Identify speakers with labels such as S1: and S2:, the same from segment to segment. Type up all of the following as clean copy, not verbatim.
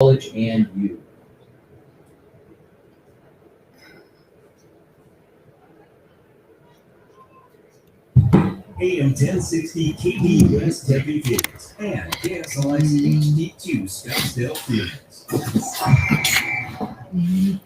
S1: College and you.
S2: AM 1060 KDUS Tempe Phoenix and KSLX HD2 Scottsdale Phoenix.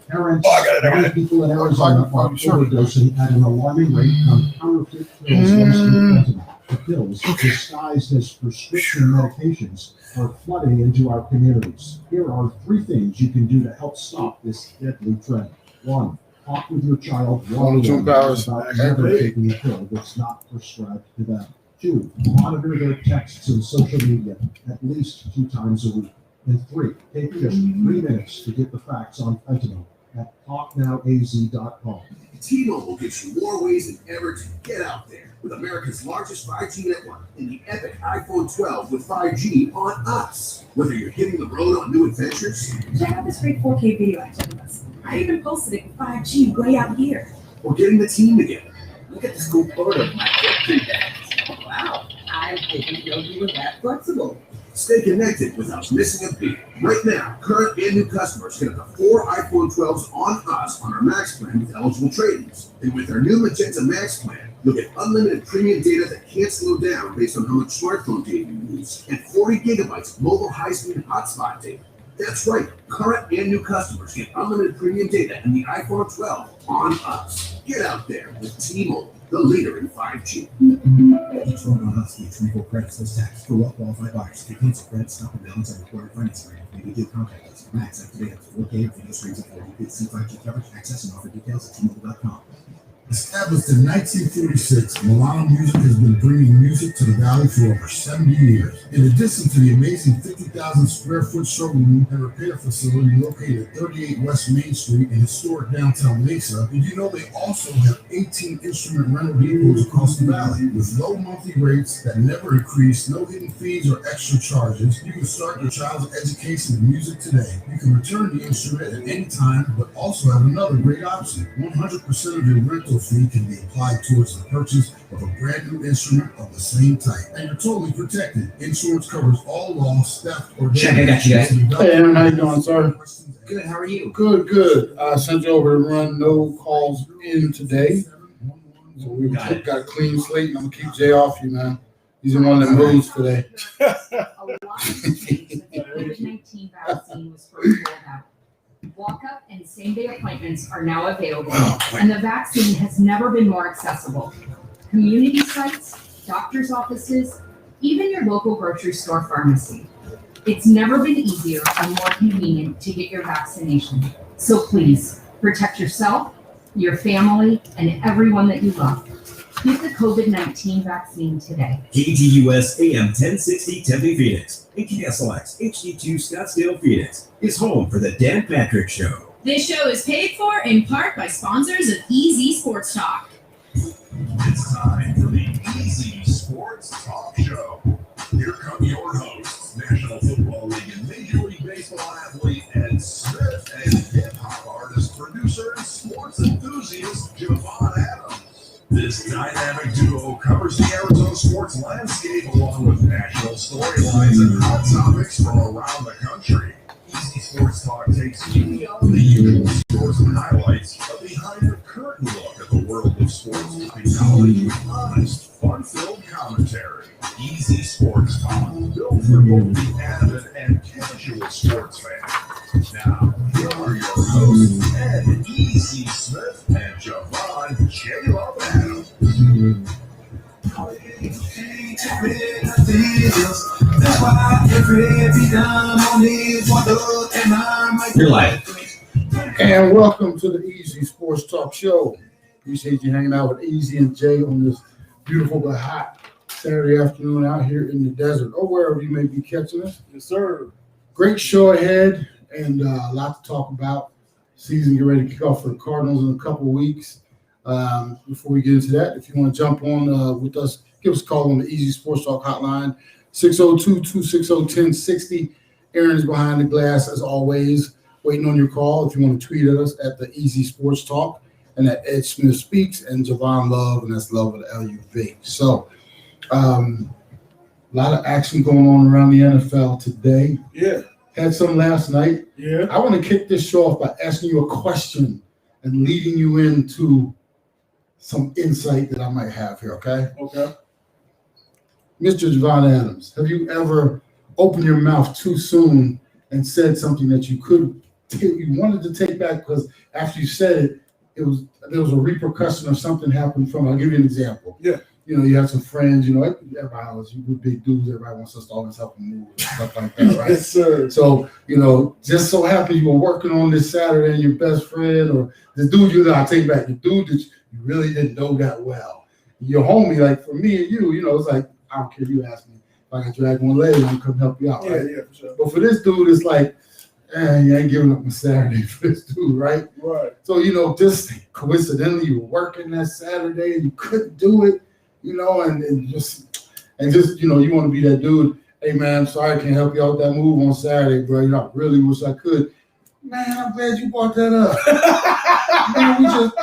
S3: Parents, many people in Arizona are overdosing at an alarming rate on counterfeit pills laced with fentanyl. The pills, disguised as prescription medications, are flooding into our communities. Here are 3 things you can do to help stop this deadly trend. 1. Talk with your child one-on-one about never taking a pill that's not prescribed to them. 2. Monitor their texts and social media at least 2 times a week. And 3. Take just 3 minutes to get the facts on fentanyl at talknowaz.com.
S4: T-Mobile gives you more ways than ever to get out there with America's largest 5G network and the epic iPhone 12 with 5G on us. Whether you're hitting the road on new adventures,
S5: check out this great 4K video I took of us. I even posted it with 5G way out here.
S4: or getting the team together. Look at this cool photo of my footprint bags.
S6: Wow, I didn't know you were that flexible.
S4: Stay connected without missing a beat. Right now, current and new customers get up to 4 iPhone 12s on us on our Max plan with eligible trade-ins. And with our new Magenta Max plan, you'll get unlimited premium data that can't slow down based on how much smartphone data you use, and 40 gigabytes of mobile high-speed hotspot data. That's right, current and new customers get unlimited premium data in the iPhone 12 on us. Get out there with T-Mobile, the leader in 5G.
S7: Just wrote on us, the 24 credit sales tax for well-qualified buyers. To cancel credit, stop and balance on required financing rate. Maybe do contact us. Max activate up to 4K video streams of 4 Gb C5G coverage, access, and offer details at T-Mobile.com.
S8: Established in 1946, Milano Music has been bringing music to the Valley for over 70 years. In addition to the amazing 50,000 square foot showroom and repair facility located at 38 West Main Street in historic downtown Mesa, did you know they also have 18 instrument rental depots across the valley? With low monthly rates that never increase, no hidden fees or extra charges, you can start your child's education in music today. You can return the instrument at any time, but also have another great option. 100% of your rental fee can be applied towards the purchase of a brand new instrument of the same type. And you're totally protected. Insurance covers all loss, theft, or damage.
S1: Check, I got you guys.
S9: Hey, Aaron, how you doing, sir?
S1: Good, how are you?
S9: Good. I sent you over to run no calls in today. So we've got a clean slate, and I'm going to keep Jay off you, man. He's the one that moves today.
S5: A lot of states that the COVID-19 vaccine was first rolled out. Walk-up and same-day appointments are now available, and the vaccine has never been more accessible. Community sites, doctor's offices, even your local grocery store pharmacy. It's never been easier or more convenient to get your vaccination. So please, protect yourself, your family, and everyone that you love. Get the COVID-19 vaccine today.
S2: KGUS AM 1060 Tempe Phoenix and KSLX HD2 Scottsdale Phoenix is home for the Dan Patrick Show.
S10: This show is paid for in part by sponsors of Easy Sports Talk.
S8: It's time for the Easy Sports Talk Show. Here come your hosts, National Football League and Major League Baseball athlete Ed Smith and hip-hop artist, producer, and sports enthusiast Javon Adams. This dynamic duo covers the Arizona sports landscape along with national storylines and hot topics from around the country. Easy Sports Talk takes you beyond the usual scores and highlights, but behind the curtain look at the world of sports by knowledge with honest, fun-filled commentary. Easy Sports Talk, built for both the avid and casual sports fan. Now, here are your hosts, Ed Easy Smith and Javon J. Love Adams.
S1: You're live.
S9: And welcome to the Easy Sports Talk Show. Appreciate you hanging out with Easy and Jay on this beautiful but hot Saturday afternoon out here in the desert or wherever you may be catching us.
S11: Yes, sir.
S9: Great show ahead and a lot to talk about. Season get ready to kick off for the Cardinals in a couple of weeks. Before we get into that, if you want to jump on with us, give us a call on the Easy Sports Talk hotline, 602-260-1060. Aaron is behind the glass, as always, waiting on your call. If you want to tweet at us at the Easy Sports Talk and at Ed Smith Speaks and Javon Love, and that's Love with L-U-V. So, a lot of action going on around the NFL today.
S11: Yeah.
S9: had some last night.
S11: Yeah.
S9: I want to kick this show off by asking you a question and leading you into some insight that I might have here, okay?
S11: Okay.
S9: Mr. Javon Adams, have you ever opened your mouth too soon and said something that you wanted to take back because after you said it, there was a repercussion or something happened from it? I'll give you an example.
S11: Yeah.
S9: You know, you have some friends, you know, everybody else, you big dudes, everybody wants us to always help them move and stuff like that, right?
S11: Yes, sir.
S9: So, you know, just so happens you were working on this Saturday and your best friend or the dude I'll take back, the dude that you really didn't know that well. Your homie, like for me and you know, it's like, I don't care, you ask me. If I can drag one leg, I'm come help you out, right?
S11: Yeah, for sure.
S9: But for this dude, it's like, you ain't giving up my Saturday for this dude, right?
S11: Right.
S9: So, you know, just coincidentally, you were working that Saturday and you couldn't do it, you know, and just, you know, you want to be that dude. Hey, man, I'm sorry I can't help you out with that move on Saturday, bro. You know, I really wish I could. Man, I'm glad you brought that up. Man, we just,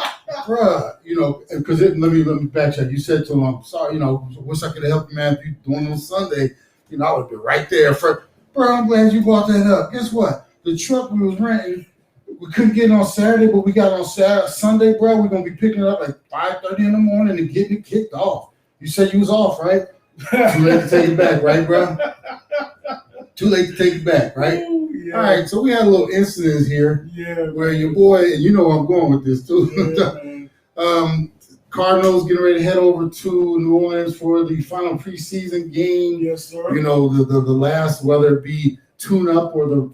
S9: bruh, you know, because let me backtrack. You said to him, I'm sorry, you know, wish I could have helped you, man, if you doing it on Sunday. You know, I would be right there. Bro, I'm glad you brought that up. Guess what? The truck we was renting, we couldn't get it on Saturday, but we got it on Sunday, bro. We're going to be picking it up like 5:30 in the morning and getting it kicked off. You said you was off, right? Too late to take it back, right, bro? Too late to take it back, right?
S11: Ooh, yeah.
S9: All right, so we had a little incident here where your boy, and you know where I'm going with this too.
S11: Yeah,
S9: Cardinals getting ready to head over to New Orleans for the final preseason game.
S11: yes, sir.
S9: You know, the last, whether it be tune-up or the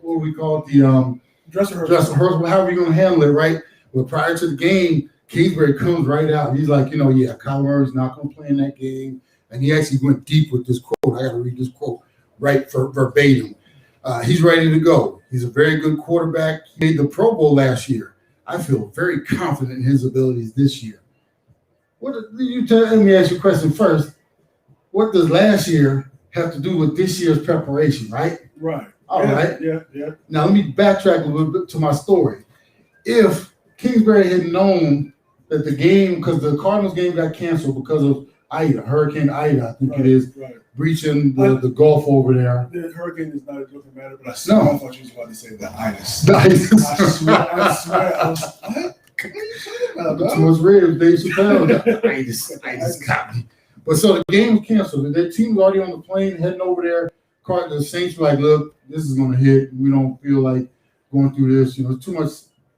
S9: what do we call it, the
S11: Dress rehearsal,
S9: however you're going to handle it, right? Well, prior to the game, Kingsbury comes right out. He's like, you know, yeah, Kyler Murray's not going to play in that game. And he actually went deep with this quote. I got to read this quote right for verbatim. He's ready to go. He's a very good quarterback. He made the Pro Bowl last year. I feel very confident in his abilities this year. Let me ask you a question first. What does last year have to do with this year's preparation, right?
S11: right?
S9: All right.
S11: Yeah.
S9: Now, let me backtrack a little bit to my story. If Kingsbury had known that the game, because the Cardinals game got canceled because of Hurricane Ida, I think it is,
S11: right.
S9: breaching the Gulf over there.
S11: The hurricane is not a joking matter, but I thought you was about to say the itis. I swear, I was what? What are you talking about,
S9: Too
S11: bro?
S9: much red, Dave Chappelle. I just got me. But so the game was canceled. Their team was already on the plane heading over there. The Saints were like, look, this is going to hit. We don't feel like going through this. You know, too much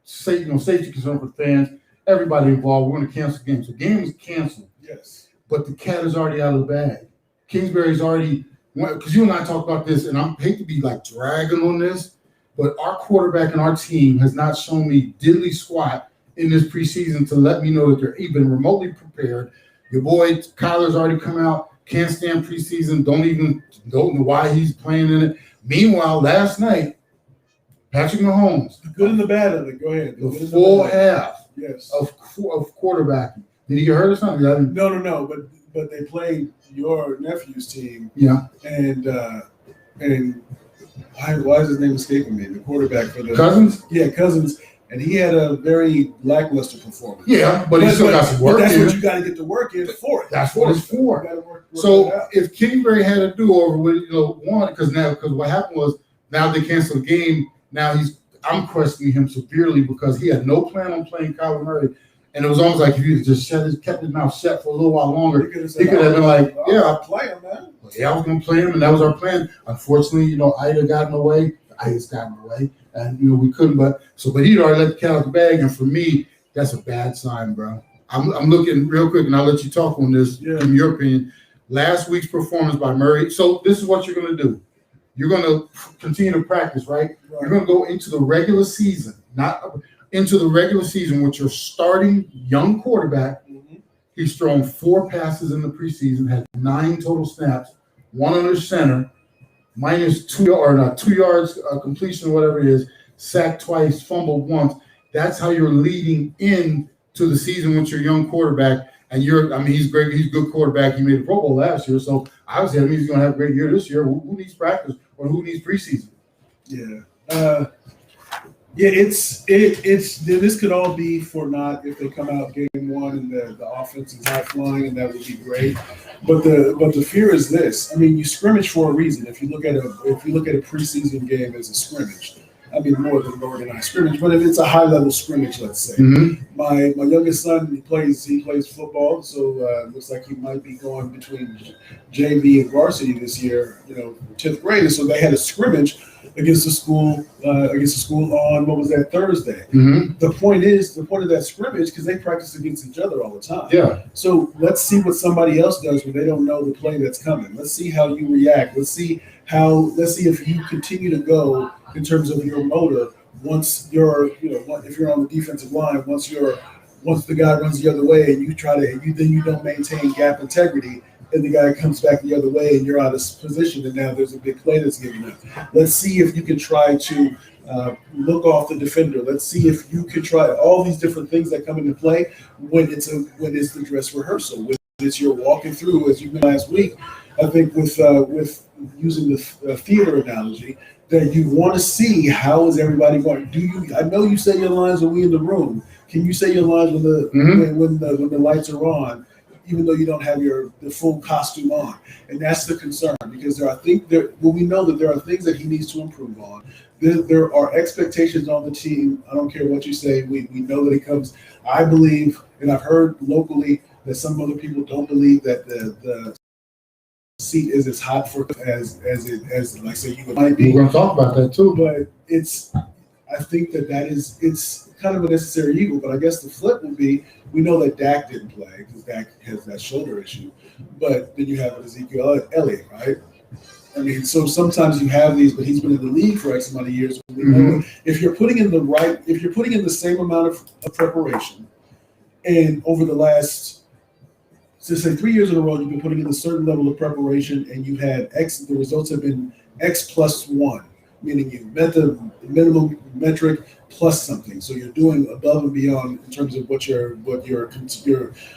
S9: safety concern for fans. Everybody involved. We're going to cancel the game. So the game was canceled.
S11: Yes.
S9: But the cat is already out of the bag. Kingsbury's already, because you and I talked about this, and I hate to be like dragging on this, but our quarterback and our team has not shown me diddly squat in this preseason to let me know that they're even remotely prepared. Your boy Kyler's already come out, can't stand preseason, don't know why he's playing in it. Meanwhile, last night, Patrick Mahomes,
S11: The good and the bad of it. Go ahead.
S9: the full half
S11: Yes.
S9: of quarterbacking. Did he get hurt or something?
S11: No. But they played your nephew's team,
S9: Yeah.
S11: and why is his name escaping me? The quarterback for the
S9: Cousins?
S11: Yeah, Cousins, and he had a very lackluster performance.
S9: Yeah, but he still got some work
S11: But that's
S9: in.
S11: what you got to get to work in for.
S9: That's what it's for.
S11: You gotta work
S9: So
S11: it out.
S9: if Kingsbury had a do-over with, because what happened was now they canceled the game. Now I'm questioning him severely because he had no plan on playing Kyler Murray. And it was almost like if he just kept his mouth shut for a little while longer, he could have been like, yeah,
S11: I'll play him, man.
S9: I was going to play him, and that was our plan. Unfortunately, Ida got in the way. Ida's got in the way, and we couldn't. But he'd already let the cat out the bag, and for me, that's a bad sign, bro. I'm looking real quick, and I'll let you talk on this.
S11: Yeah.
S9: Give me your opinion. Last week's performance by Murray. So this is what you're going to do. You're going to continue to practice, right? You're going to go into the regular season, with your starting young quarterback.
S11: Mm-hmm.
S9: He's thrown 4 passes in the preseason, had 9 total snaps, 1 under center, minus 2 yards completion, whatever it is, sacked twice, fumbled once. That's how you're leading into the season with your young quarterback. And he's great. He's a good quarterback. He made the Pro Bowl last year. So obviously, that means he's going to have a great year this year. Who needs practice or who needs preseason?
S11: Yeah. Yeah, this could all be for naught if they come out game one and the offense is high flying, and that would be great. But the fear is this. I mean, you scrimmage for a reason. If you look at a preseason game as a scrimmage, I mean more than an organized scrimmage. But if it's a high level scrimmage, let's say, my youngest son he plays football, so looks like he might be going between JV and varsity this year. 10th grade, and so they had a scrimmage against the school on what was that Thursday. The point of that scrimmage, because they practice against each other all the time.
S9: Yeah.
S11: So let's see what somebody else does when they don't know the play that's coming. Let's see how you react. Let's see if you continue to go in terms of your motor once you're if you're on the defensive line, once the guy runs the other way and you don't maintain gap integrity, and the guy comes back the other way and you're out of position, and now there's a big play that's given up. Let's see if you can try to look off the defender. Let's see if you can try all these different things that come into play when it's the dress rehearsal, when it's you're walking through, as you did last week. I think with using the theater analogy, that you want to see how is everybody going. I know you say your lines when we in the room. Can you say your lines when the lights are on, even though you don't have the full costume on? And that's the concern, because we know that there are things that he needs to improve on. There are expectations on the team. I don't care what you say. We know that it comes. I believe, and I've heard locally that some other people don't believe that the seat is as hot as like say you might be.
S9: We're going to talk about that too.
S11: But I think it's kind of a necessary evil. But I guess the flip would be, we know that Dak didn't play because Dak has that shoulder issue. But then you have Ezekiel Elliott, right? I mean, so sometimes you have these, but he's been in the league for X amount of years. If you're putting in the same amount of preparation, and over the last, say 3 years in a row, you've been putting in a certain level of preparation, and you've had X, the results have been X plus 1, meaning you met the minimum metric plus something. So you're doing above and beyond in terms of what your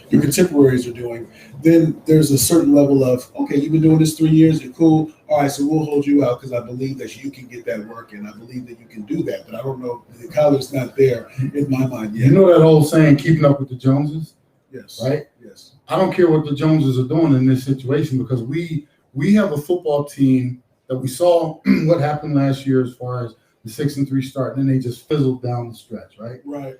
S11: contemporaries are doing. Then there's a certain level of, okay, you've been doing this 3 years, you're cool. All right, so we'll hold you out because I believe that you can get that work, and I believe that you can do that. But I don't know, the collar's not there in my mind yet.
S9: You know that old saying, keeping up with the Joneses?
S11: Yes.
S9: Right?
S11: Yes.
S9: I don't care what the Joneses are doing in this situation, because we have a football team that we saw what happened last year as far as the 6-3 start, and then they just fizzled down the stretch, right?
S11: Right.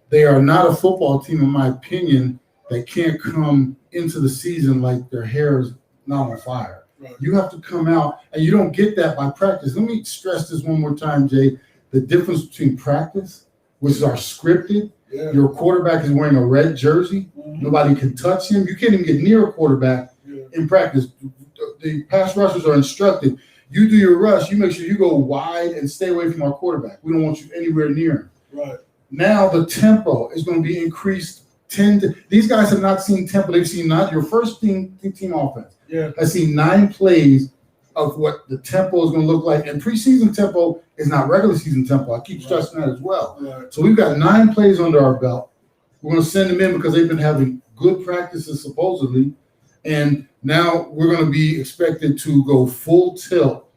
S9: They are not a football team, in my opinion, that can't come into the season like their hair is not on fire.
S11: Right.
S9: You have to come out, and you don't get that by practice. Let me stress this one more time, Jay. The difference between practice, which are scripted, your quarterback is wearing a red jersey. Nobody can touch him. You can't even get near a quarterback in practice. The pass rushers are instructed. You do your rush. You make sure you go wide and stay away from our quarterback. We don't want you anywhere near him.
S11: Right.
S9: Now the tempo is going to be increased. These guys have not seen tempo. They've seen your first team offense.
S11: Yeah.
S9: I've seen 9 plays of what the tempo is going to look like. And preseason tempo is not regular season tempo. I keep stressing that as well.
S11: Right.
S9: So we've got 9 plays under our belt. We're going to send them in because they've been having good practices supposedly. And now we're going to be expected to go full tilt.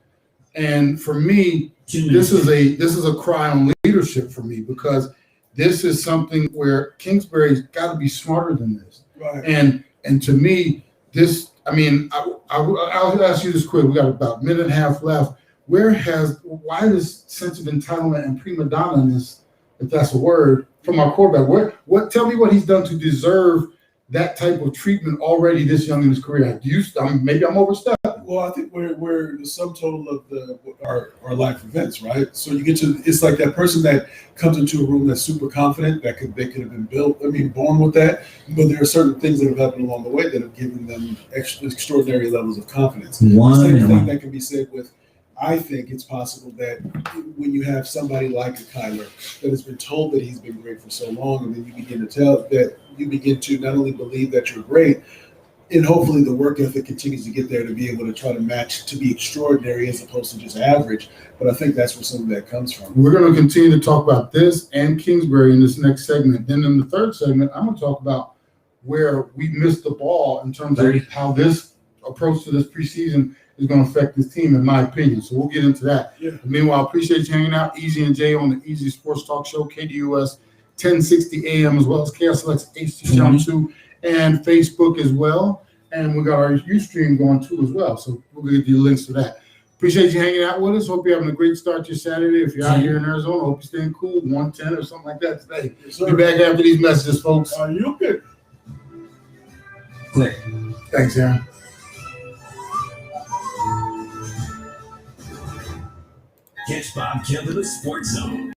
S9: And for me, this is a cry on leadership for me, because this is something where Kingsbury's got to be smarter than this.
S11: Right.
S9: And to me, this, I mean, I'll ask you this quick. We got about a minute and a half left. Why this sense of entitlement and prima donna-ness, if that's a word, from our quarterback? Tell me what he's done to deserve that type of treatment already this young in his career. Maybe I'm overstepping.
S11: Well, I think we're the sum total of our life events, right? So you get to, it's like that person that comes into a room that's super confident, they could have been born with that, but there are certain things that have happened along the way that have given them extraordinary levels of confidence. Same thing that can be said with, I think it's possible that when you have somebody like a Kyler that has been told that he's been great for so long, and then you begin to not only believe that you're great, and hopefully the work ethic continues to get there to be able to try to match, to be extraordinary as opposed to just average. But I think that's where some of that comes from.
S9: We're going to continue to talk about this and Kingsbury in this next segment. Then in the third segment, I'm going to talk about where we missed the ball in terms of how this approach to this preseason is going to affect this team, in my opinion. So we'll get into that.
S11: Yeah.
S9: Meanwhile, appreciate you hanging out. Easy and Jay on the Easy Sports Talk Show, KDUS 1060 AM, as well as KSLX HD Channel 2 and Facebook as well. And we got our Ustream going too as well. So we'll get you links to that. Appreciate you hanging out with us. Hope you're having a great start to your Saturday. If you're out here in Arizona, hope you're staying cool. 110 or something like that today.
S11: Yes,
S9: We'll be back after these messages, folks.
S11: Are you good?
S1: Click.
S9: Thanks, Aaron.
S2: Catch Bob Kemp in the Sports Zone.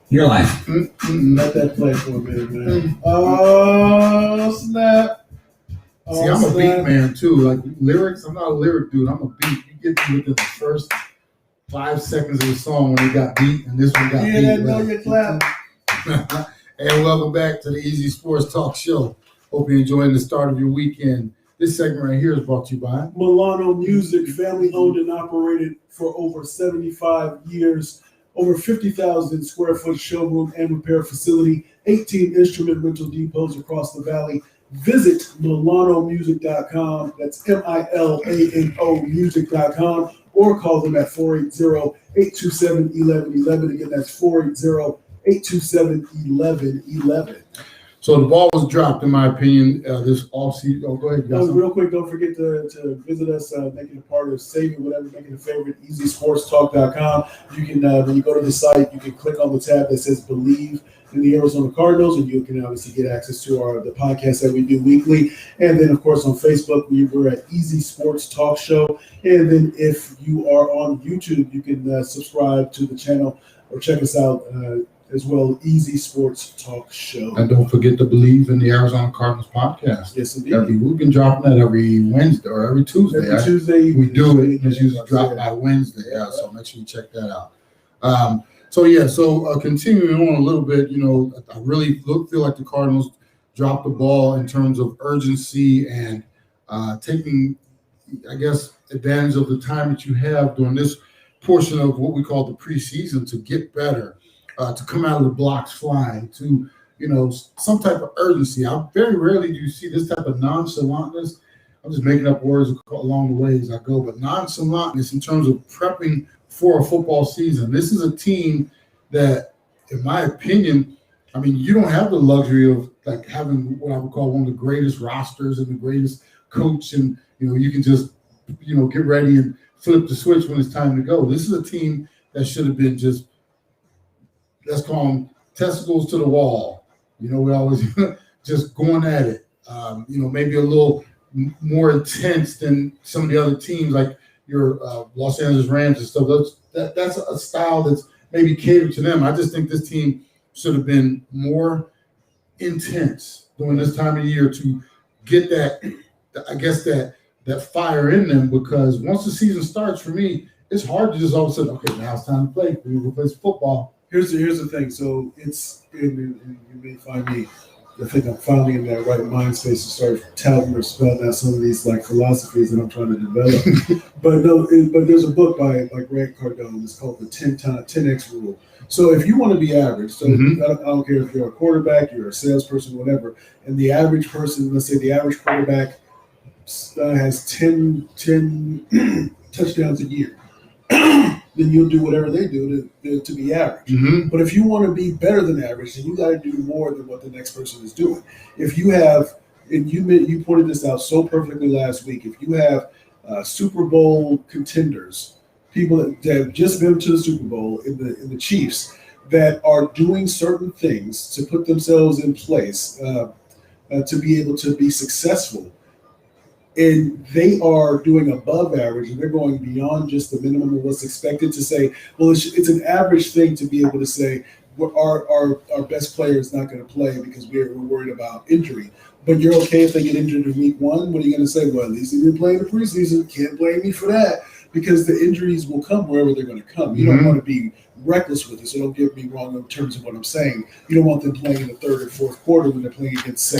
S1: Your life.
S11: Let that play for a minute, man. Oh, snap. Oh,
S9: See, I'm a
S11: snap.
S9: beat man too. Like lyrics, I'm not a lyric dude. I'm a beat. You get me within the first 5 seconds of the song when it got beat, and this one got beat.
S11: Yeah, know your clap.
S9: And welcome back to the Easy Sports Talk Show. Hope you're enjoying the start of your weekend. This segment right here is brought to you by
S11: Milano Music, family owned and operated for over 75 years. Over 50,000 square foot showroom and repair facility, 18 instrument rental depots across the valley. Visit MilanoMusic.com. That's MILANO music.com, or call them at 480-827-1111. Again, that's 480-827-1111.
S9: So the ball was dropped, in my opinion, this offseason. Oh, go ahead, guys.
S11: Real quick, don't forget to visit us, make it a part of saving whatever, make it a favorite, easysportstalk.com. You can, when you go to the site, you can click on the tab that says Believe in the Arizona Cardinals, and you can obviously get access to the podcast that we do weekly. And then, of course, on Facebook, we're at Easy Sports Talk Show. And then if you are on YouTube, you can subscribe to the channel or check us out as well, Easy Sports Talk Show.
S9: And don't forget to Believe in the Arizona Cardinals podcast.
S11: Yes, indeed.
S9: We've been dropping that every Wednesday or every Tuesday.
S11: Every Tuesday.
S9: We do it. It's usually dropped by Wednesday. Yeah, so make sure you check that out. So continuing on a little bit, I really feel like the Cardinals dropped the ball in terms of urgency and taking, I guess, advantage of the time that you have during this portion of what we call the preseason to get better. To come out of the blocks flying, to some type of urgency. Very rarely do you see this type of nonchalantness. I'm just making up words along the way as I go, but nonchalantness in terms of prepping for a football season. This is a team that, in my opinion, I mean, you don't have the luxury of like having what I would call one of the greatest rosters and the greatest coach, and you can just get ready and flip the switch when it's time to go. This is a team that should have been just, let's call them testicles to the wall. We always just going at it. Maybe a little more intense than some of the other teams, like your Los Angeles Rams and stuff. That's a style that's maybe catered to them. I just think this team should have been more intense during this time of year to get that fire in them, because once the season starts, for me, it's hard to just all of a sudden, okay, now it's time to play. We're going to play some football.
S11: Here's the thing. So you may find me, I think I'm finally in that right mind space to start touting or spelling out some of these like philosophies that I'm trying to develop. but there's a book by Grant Cardone. It's called the 10x rule. So if you want to be average, so I don't care if you're a quarterback, you're a salesperson, whatever, and the average person, let's say the average quarterback has 10 touchdowns a year. Then you'll do whatever they do to be average.
S9: Mm-hmm.
S11: But if you want to be better than average, then you got to do more than what the next person is doing. If you have, and you pointed this out so perfectly last week, if you have Super Bowl contenders, people that have just been to the Super Bowl in the Chiefs, that are doing certain things to put themselves in place to be able to be successful, and they are doing above average, and they're going beyond just the minimum of what's expected, to say, well, it's an average thing to be able to say our best player is not going to play because we're worried about injury. But you're okay if they get injured in week one. What are you going to say? Well, at least he didn't play in the preseason. Can't blame me for that, because the injuries will come wherever they're going to come. You don't want to be reckless with it, so don't get me wrong in terms of what I'm saying. You don't want them playing in the third and fourth quarter when they're playing against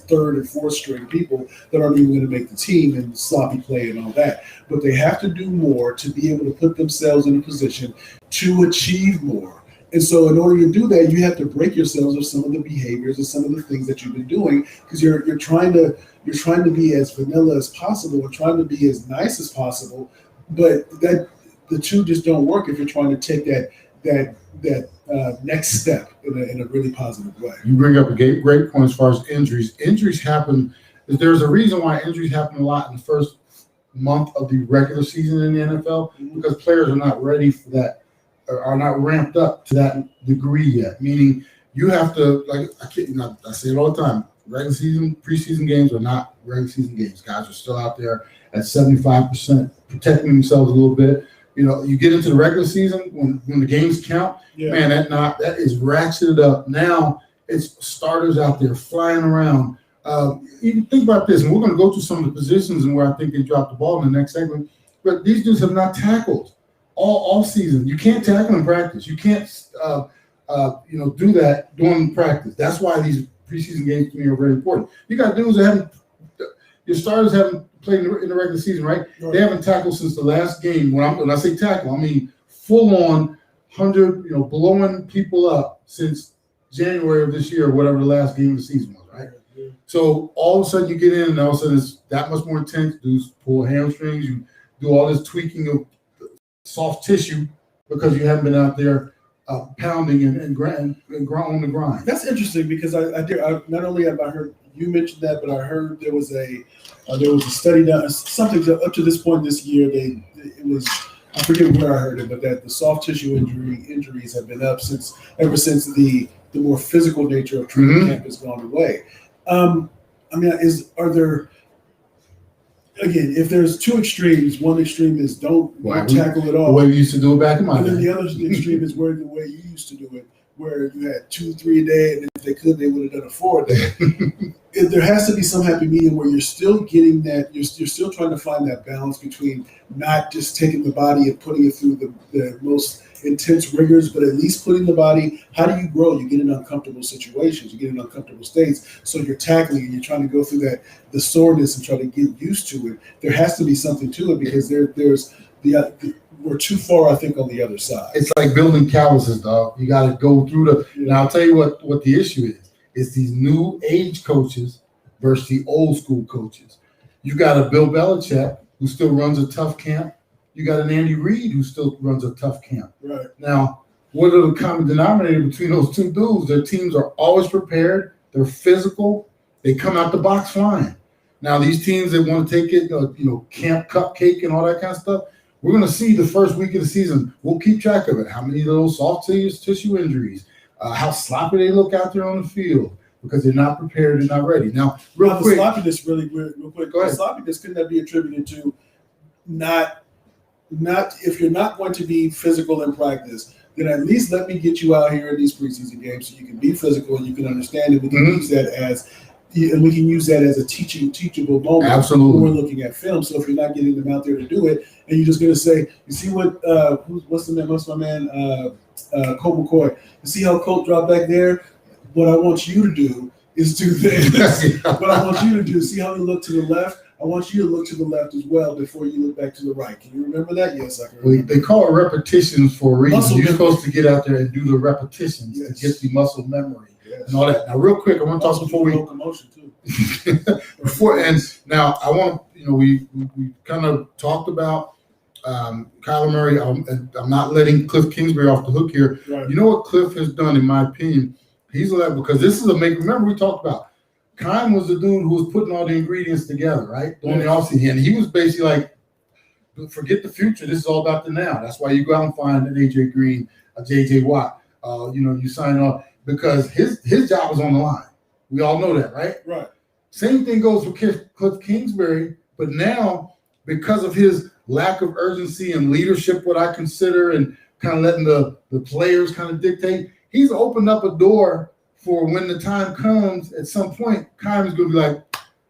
S11: third and fourth string people that aren't even going to make the team, and sloppy play and all that. But they have to do more to be able to put themselves in a position to achieve more. And so in order to do that, you have to break yourselves of some of the behaviors and some of the things that you've been doing, because you're trying to be as vanilla as possible and trying to be as nice as possible. But that the two just don't work if you're trying to take that next step in a really positive way.
S9: You bring up a great point as far as injuries. Injuries happen. There's a reason why injuries happen a lot in the first month of the regular season in the NFL, because players are not ready for that, are not ramped up to that degree yet. Meaning you have to, I say it all the time, regular season, preseason games are not regular season games. Guys are still out there at 75%, protecting themselves a little bit. You get into the regular season when the games count, man, that is ratcheted up. Now it's starters out there flying around. Even think about this, and we're going to go through some of the positions and where I think they dropped the ball in the next segment. But these dudes have not tackled all season. You can't tackle in practice. You can't, do that during practice. That's why these preseason games to me are very important. You got dudes that your starters haven't played in the regular season, right? They haven't tackled since the last game. When I say tackle, I mean full on 100, blowing people up since January of this year, or whatever the last game of the season was, right? So all of a sudden you get in, and all of a sudden it's that much more intense. Dudes pull hamstrings, you do all this tweaking of soft tissue because you haven't been out there pounding and on the grind.
S11: That's interesting because I not only have I heard you mentioned that, but I heard there was a study done something up to this point this year. I forget where I heard it, but that the soft tissue injuries have been up ever since the more physical nature of training camp has gone away. Are there? Again, if there's two extremes, one extreme is don't tackle at all.
S9: The way we used to do it back in my day.
S11: And then the other extreme is the way you used to do it, where you had 2-3 a day, and if they could, they would have done a 4 a day. There has to be some happy medium where you're still getting that, you're still trying to find that balance between not just taking the body and putting it through the most intense rigors, but at least putting the body, how do you grow? You get in uncomfortable situations, you get in uncomfortable states. So you're tackling and you're trying to go through the soreness and try to get used to it. There has to be something to it because we're too far, I think, on the other side.
S9: It's like building calluses, dog. You got to go through Now, I'll tell you what the issue is. It's these new age coaches versus the old school coaches. You got a Bill Belichick who still runs a tough camp. You got an Andy Reid who still runs a tough camp.
S11: Right.
S9: Now, what are the common denominator between those two dudes? Their teams are always prepared. They're physical. They come out the box flying. Now, these teams that want to take it, camp cupcake and all that kind of stuff, we're going to see the first week of the season. We'll keep track of it. How many of those soft tissue injuries, how sloppy they look out there on the field because they're not prepared and not ready. Now, real quick.
S11: The sloppiness, real quick.
S9: Go ahead.
S11: The sloppiness, couldn't that be attributed to not if you're not going to be physical in practice, then at least let me get you out here in these preseason games so you can be physical and you can understand it. We can use that as a teachable moment.
S9: Absolutely.
S11: When we're looking at film. So if you're not getting them out there to do it, and you're just going to say, you see what what's my man Colt McCoy? You see how Colt dropped back there? What I want you to do is do this. What I want you to do, see how he looked to the left? I want you to look to the left as well before you look back to the right. Can you remember that? Yes, I can remember.
S9: They call it repetitions for a reason. You're
S11: memory.
S9: supposed to get out there and do the repetitions to get the muscle memory and all that. Now, real quick, I want to talk before we
S11: locomotion too.
S9: Now I want we kind of talked about Kyler Murray. I'm not letting Cliff Kingsbury off the hook here.
S11: Right.
S9: You know what Cliff has done, in my opinion? He's let because this is remember we talked about. Kime was the dude who was putting all the ingredients together, right? During the offseason. And he was basically like, forget the future. This is all about the now. That's why you go out and find an AJ Green, a JJ Watt. You sign off because his job was on the line. We all know that, right?
S11: Right.
S9: Same thing goes for Cliff Kingsbury, but now because of his lack of urgency and leadership, what I consider, and kind of letting the players kind of dictate, he's opened up a door for when the time comes, at some point, Kime is going to be like,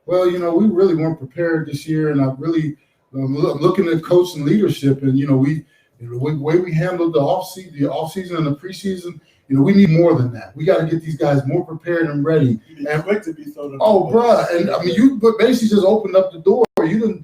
S9: well, we really weren't prepared this year, and I'm looking at coach and leadership, and the way we handled the offseason and the preseason, we need more than that. We got to get these guys more prepared and ready.
S11: And quick to be thrown up.
S9: Oh, bruh, and you basically just opened up the door. Kime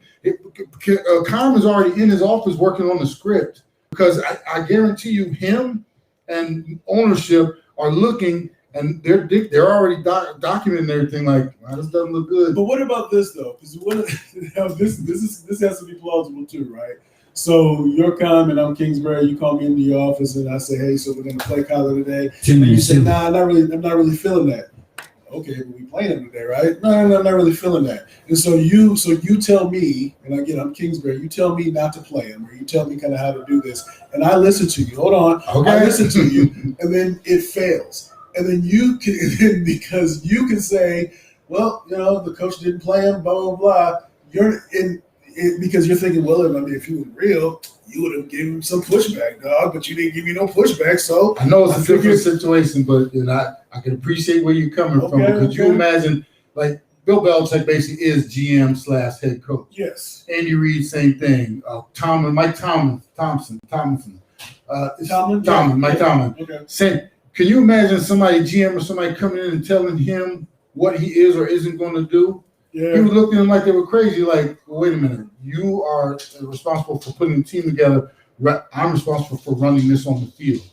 S9: is already in his office working on the script because I guarantee you, him and ownership are looking. And they're already documenting everything. Like, wow, this doesn't look good.
S11: But what about this though? Because this has to be plausible too, right? So you're Kime and I'm Kingsbury. You call me into your office and I say, hey, so we're going to play Kyler today. You say, nah, I'm not really feeling that. Okay, but we playing him today, right? No, I'm not really feeling that. And so you tell me, and again, I'm Kingsbury. You tell me not to play him, or you tell me kind of how to do this, and I listen to you. Hold on, okay. I listen to you, and then it fails. And then because you can say, well, the coach didn't play him, blah, blah, blah. Because you're thinking, well, if he was real, you would have given him some pushback, dog, but you didn't give me no pushback. So
S9: I know it's a different situation, but I can appreciate where you're coming from. Because you imagine, like, Bill Belichick basically is GM/head coach.
S11: Yes.
S9: Andy Reid, same thing. Mike Tomlin. Mike Tomlin.
S11: Okay.
S9: Same. Can you imagine somebody, GM or somebody, coming in and telling him what he is or isn't going to do?
S11: Yeah.
S9: He was looking at them like they were crazy. Like, well, wait a minute. You are responsible for putting the team together. I'm responsible for running this on the field.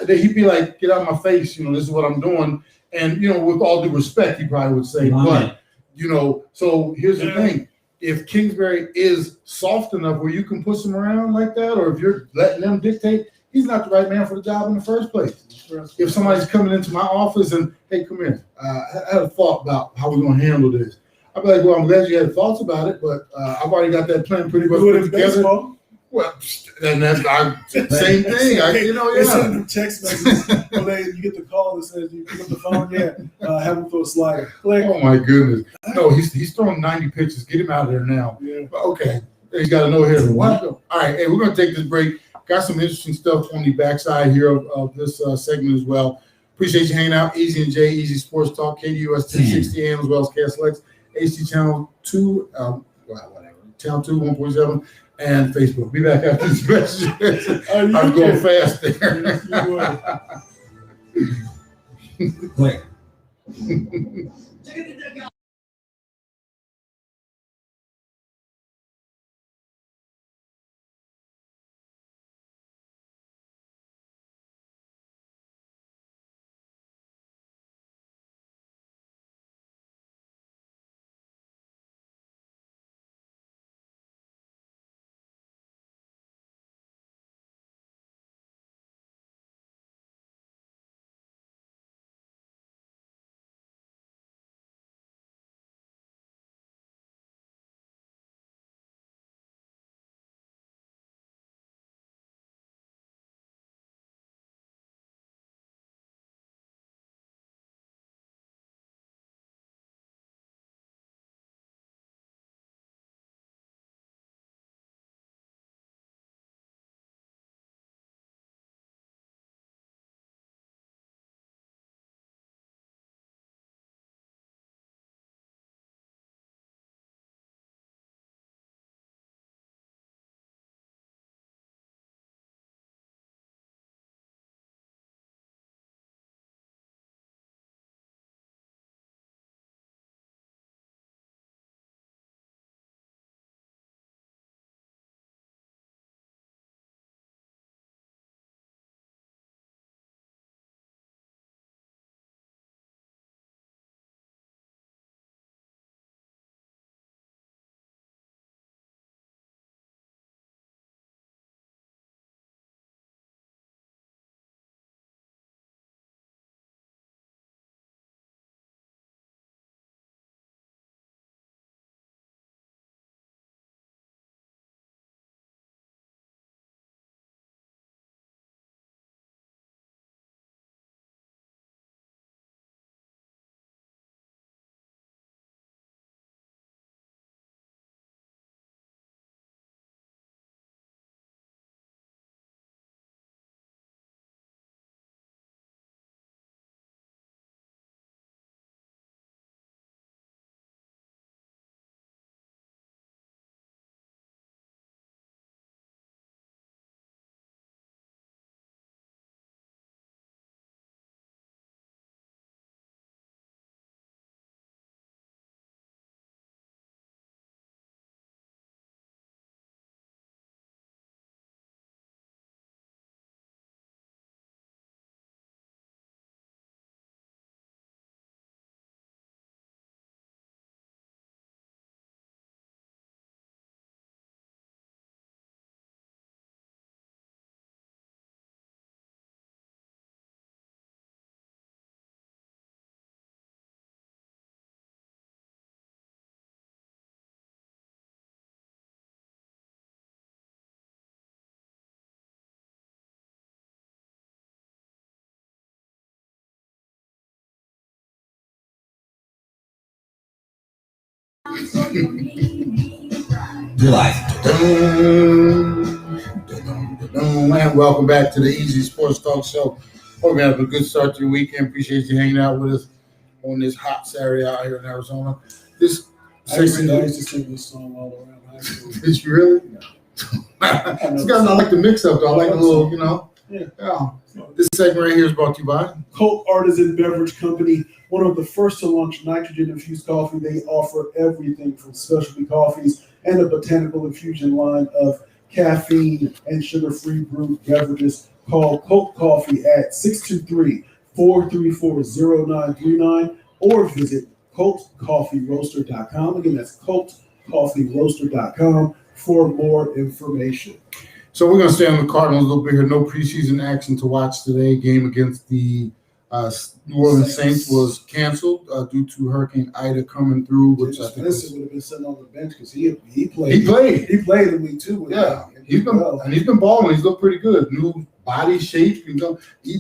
S9: He'd be like, get out of my face. This is what I'm doing. And, with all due respect, he probably would say, but, so here's the thing. If Kingsbury is soft enough where you can push him around like that, or if you're letting them dictate, he's not the right man for the job in the first place. If somebody's coming into my office and, hey, come here, I had a thought about how we're going to handle this. I'd be like, well, I'm glad you had thoughts about it, but I've already got that plan pretty much put together.
S11: Baseball.
S9: Well, and that's same thing.
S11: They send them text messages when you get the call that says you pick up the phone, have him throw a slider. Click.
S9: Oh my goodness! No, he's throwing 90 pitches. Get him out of there now.
S11: Yeah.
S9: Okay, he's got a no-hitter. What? All right, hey, we're gonna take this break. Got some interesting stuff on the backside here of this segment as well. Appreciate you hanging out. Easy and J, Easy Sports Talk, KDUS 1060 AM as well as KSLX, AC Channel 2, Channel 2, 1.7. And Facebook. Be back after this message. I'm going fast there.
S1: Click. Your life.
S9: And welcome back to the Easy Sports Talk Show. Hope you have a good start to your weekend. Appreciate you hanging out with us on this hot Saturday out here in Arizona. This
S11: I used to sing this song all around high school.
S9: Did you really? It's got I like the mix up though. I like the little, Yeah. This segment right here is brought to you by
S11: Colt Artisan Beverage Company, one of the first to launch nitrogen-infused coffee. They offer everything from specialty coffees and a botanical infusion line of caffeine and sugar-free brewed beverages. Call Colt Coffee at 623-434-0939 or visit ColtCoffeeRoaster.com. Again, that's ColtCoffeeRoaster.com for more information.
S9: So we're going to stay on the Cardinals a little bit here. No preseason action to watch today. Game against the New Orleans Saints was canceled due to Hurricane Ida coming through, which I think
S11: would have been sitting on the bench because he played.
S9: He played.
S11: He played in week 2.
S9: Yeah, he's been balling. He's looked pretty good. New body shape, eating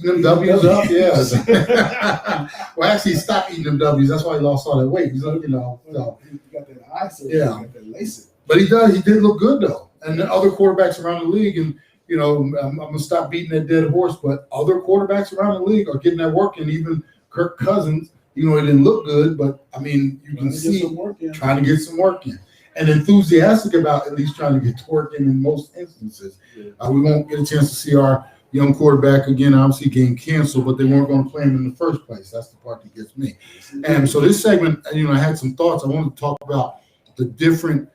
S9: them W's up. Yeah. Well, actually, he stopped eating them W's. That's why he lost all that weight. He's so.
S11: He got that eye surgery.
S9: Yeah.
S11: Got that LASIK.
S9: But he did look good though. And the other quarterbacks around the league, and I'm gonna stop beating that dead horse, but other quarterbacks around the league are getting that work. And even Kirk Cousins, he didn't look good, but I mean, you can see trying to get some work in, and enthusiastic about at least trying to get work in most instances. Yeah. We won't get a chance to see our young quarterback again. Obviously, game canceled, but they weren't going to play him in the first place. That's the part that gets me. And so this segment, I had some thoughts. I wanted to talk about the different.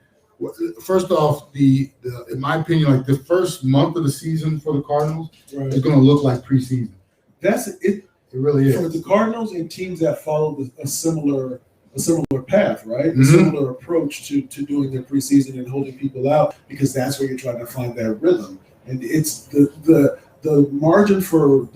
S9: First off, in my opinion, like the first month of the season for the Cardinals is going to look like preseason.
S11: That's it.
S9: It really is.
S11: For the Cardinals and teams that follow a similar path, right? A similar approach to doing their preseason and holding people out, because that's where you're trying to find that rhythm. And it's the margin for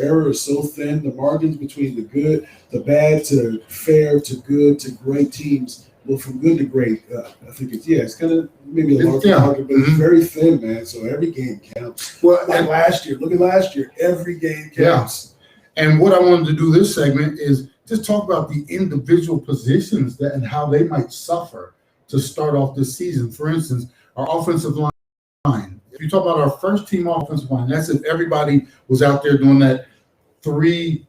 S11: error is so thin. The margins between the good, the bad to fair to good to great teams. Well, from good to great, I think it's kind of maybe a larger margin, but it's very thin, man. So every game counts. Well, like last year, look at last year. Every game counts.
S9: Yeah. And what I wanted to do this segment is just talk about the individual positions and how they might suffer to start off this season. For instance, our offensive line. If you talk about our first team offensive line, that's if everybody was out there doing that 3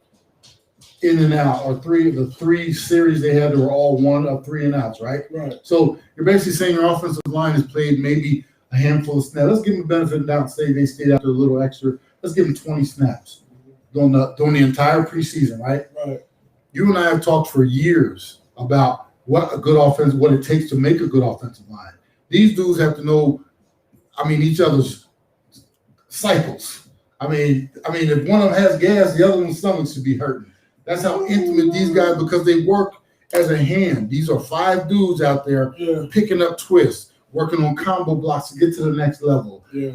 S9: in and out, or the three series they had that were all 1 of 3 and outs, right?
S11: Right.
S9: So you're basically saying your offensive line has played maybe a handful of snaps. Let's give them the benefit of the doubt. Say they stayed out there a little extra. Let's give them 20 snaps during the entire preseason, right?
S11: Right.
S9: You and I have talked for years about what it takes to make a good offensive line. These dudes have to know, each other's cycles. If one of them has gas, the other one's stomach should be hurting. That's how intimate these guys, because they work as a hand. These are 5 dudes out there picking up twists, working on combo blocks to get to the next level. Yeah.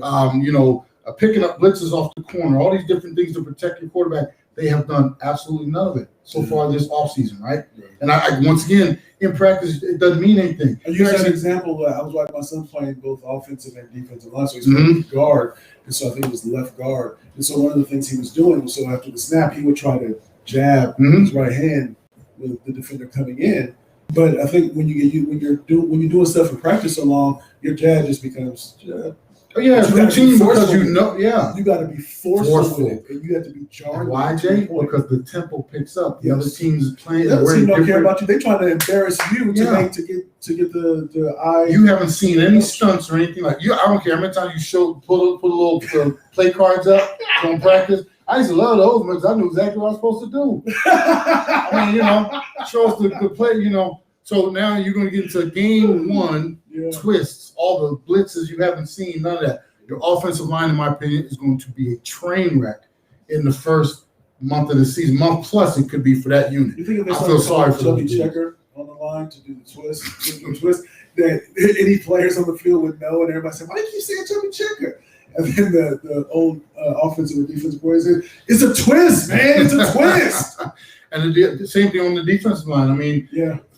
S9: Picking up blitzes off the corner, all these different things to protect your quarterback. They have done absolutely none of it so far this offseason, right? Yeah. And I once again, in practice, it doesn't mean anything.
S11: And you had an example. I was watching my son playing both offensive and defensive line, so he's playing guard, and so I think it was left guard. And so one of the things he was doing was, so after the snap, he would try to jab his right hand with the defender coming in. But I think when you're doing stuff in practice so long, your jab just becomes
S9: it's routine, because you
S11: got to be forceful with it, and you have to be jarring.
S9: Why, Jay? Because the tempo picks up. The other teams is playing.
S11: The other team don't care about you. They trying to embarrass you to get the eye.
S9: You haven't seen any stunts or anything like you. I don't care how many times you put a little play cards up on practice. I used to love those because I knew exactly what I was supposed to do. Shows the play, So now you're going to get into game 1 twists, all the blitzes you haven't seen, none of that. Your offensive line, in my opinion, is going to be a train wreck in the first month of the season. Month plus it could be for that unit.
S11: You think if I feel sorry for Chubby Checker on the line to do the twist, that any players on the field would know, and everybody said, "Why do you keep saying Chubby Checker?" And then the old offensive and defensive boys said, "It's a twist, man! It's a twist."
S9: And the same thing on the defensive line.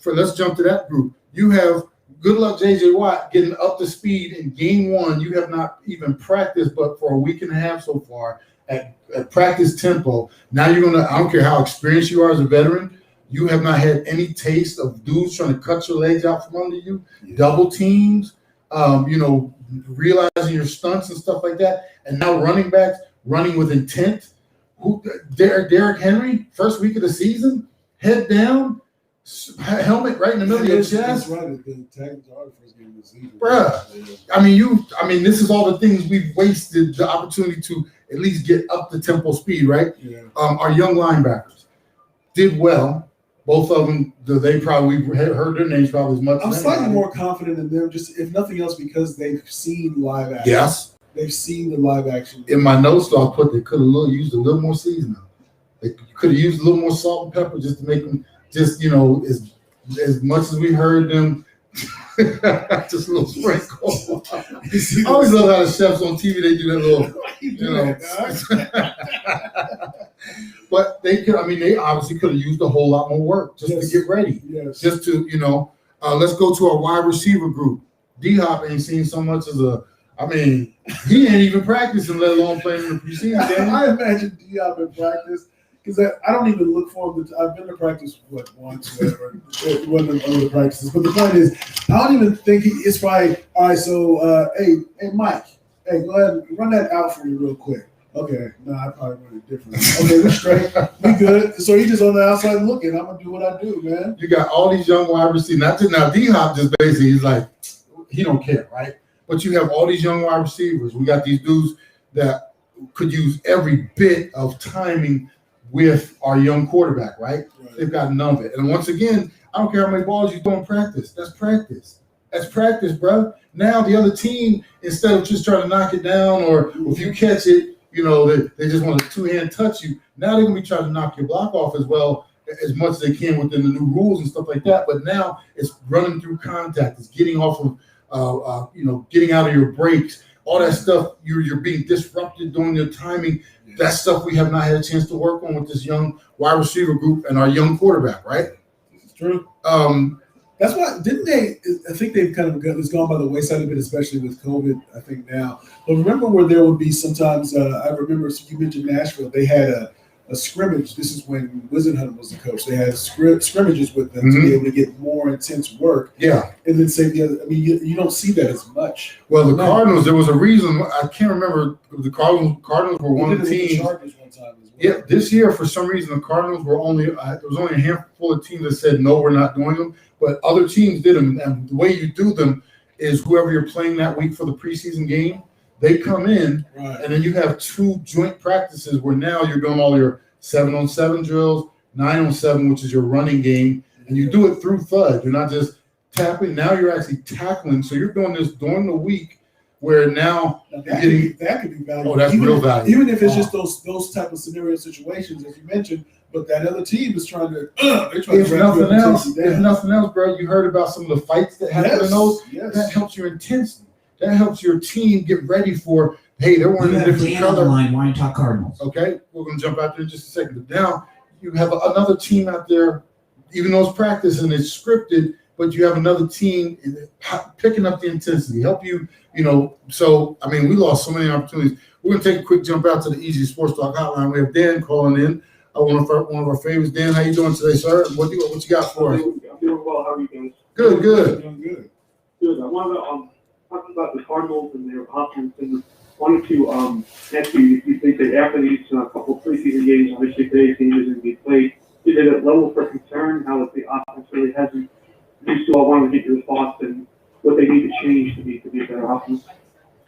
S9: Let's jump to that group. You have good luck, J.J. Watt, getting up to speed in game 1. You have not even practiced, but for a week and a half so far at practice tempo. Now you're going to, I don't care how experienced you are as a veteran, you have not had any taste of dudes trying to cut your legs out from under you, double teams, realizing your stunts and stuff like that. And now running backs running with intent. Derrick Henry, first week of the season, head down, helmet right in the middle of your chest.
S11: That's right. The tag hard first game of the season.
S9: Bruh. This is all the things we've wasted the opportunity to at least get up the tempo speed, right?
S11: Yeah.
S9: Our young linebackers did well. Both of them, they probably heard their names probably as much.
S11: I'm slightly more confident in them, just if nothing else, because they've seen live action.
S9: Yes.
S11: They've seen the live action.
S9: In my notes, though, I put they could have used a little more seasoning. They could have used a little more salt and pepper just to make them as much as we heard them Just a little sprinkle. I always love how the chefs on TV, they do that little, But they obviously could have used a whole lot more work just to get ready.
S11: Yes.
S9: Just to, let's go to our wide receiver group. D-Hop ain't seen so much as he ain't even practicing, let alone playing in the preseason game.
S11: I imagine D-Hop in practice. Because I don't even look for him. I've been to practice once, whatever. It wasn't other practices. But the point is, I don't even think it's probably all right. So, hey, Mike, go ahead and run that out for me real quick. Okay, no, I probably run it differently. Okay, we're straight, we good. So he just on the outside looking. I'm gonna do what I do, man.
S9: You got all these young wide receivers. Now D-Hop just basically he's like he don't care, right? But you have all these young wide receivers. We got these dudes that could use every bit of timing with our young quarterback, right? They've got none of it. And once again, I don't care how many balls you throw in practice. That's practice. That's practice, bro. Now the other team, instead of just trying to knock it down, or if you catch it, they just want to two-hand touch you. Now they're going to be trying to knock your block off as well, as much as they can within the new rules and stuff like that. But now it's running through contact. It's getting off of, getting out of your breaks. All that stuff, you're being disrupted during your timing. That's stuff we have not had a chance to work on with this young wide receiver group and our young quarterback, right?
S11: It's true. That's why, didn't they? I think they've kind of gone by the wayside a bit, especially with COVID, I think now. But remember where there would be sometimes, I remember you mentioned Nashville, they had a scrimmage. This is when Wisenhunt was the coach. They had scrimmages with them to be able to get more intense work.
S9: Yeah.
S11: And then say the other, you don't see that as much.
S9: Well, the Cardinals, there was a reason. I can't remember. The Cardinals were one of the teams.
S11: The Chargers one time as well.
S9: Yeah, this year, for some reason, the Cardinals were there was only a handful of teams that said, no, we're not doing them. But other teams did them. And the way you do them is whoever you're playing that week for the preseason game, they come in, and then you have two joint practices where now you're doing all your 7-on-7 drills, 9-on-7, which is your running game, and you do it through FUD. You're not just tapping. Now you're actually tackling. So you're doing this during the week where now you're getting –
S11: that could be valuable.
S9: Oh, that's real valuable.
S11: Even if it's just those type of scenario situations, as you mentioned, but that other team is trying to
S9: if nothing else, bro, you heard about some of the fights that happen in those.
S11: Yes.
S9: That helps your intensity. That helps your team get ready for, hey, they're wearing a different
S1: Dan on the
S9: color.
S1: line. Why don't you talk Cardinals?
S9: Okay, we're going to jump out there in just a second. But now you have another team out there, even though it's practice and it's scripted, but you have another team picking up the intensity, help you, So, we lost so many opportunities. We're going to take a quick jump out to the Easy Sports Talk hotline. We have Dan calling in, one of our favorites. Dan, how you doing today, sir? What you got for us?
S12: I'm doing well. How are you guys?
S9: Good.
S11: Doing good.
S12: Good. I wanted to talk about the Cardinals and their options, and wanted to ask you if you think that after these couple of preseason games, obviously today's game isn't going to be played, is it a level for concern now that the offense really hasn't used to? I wanted to get your thoughts and what they need to change to be a better offense.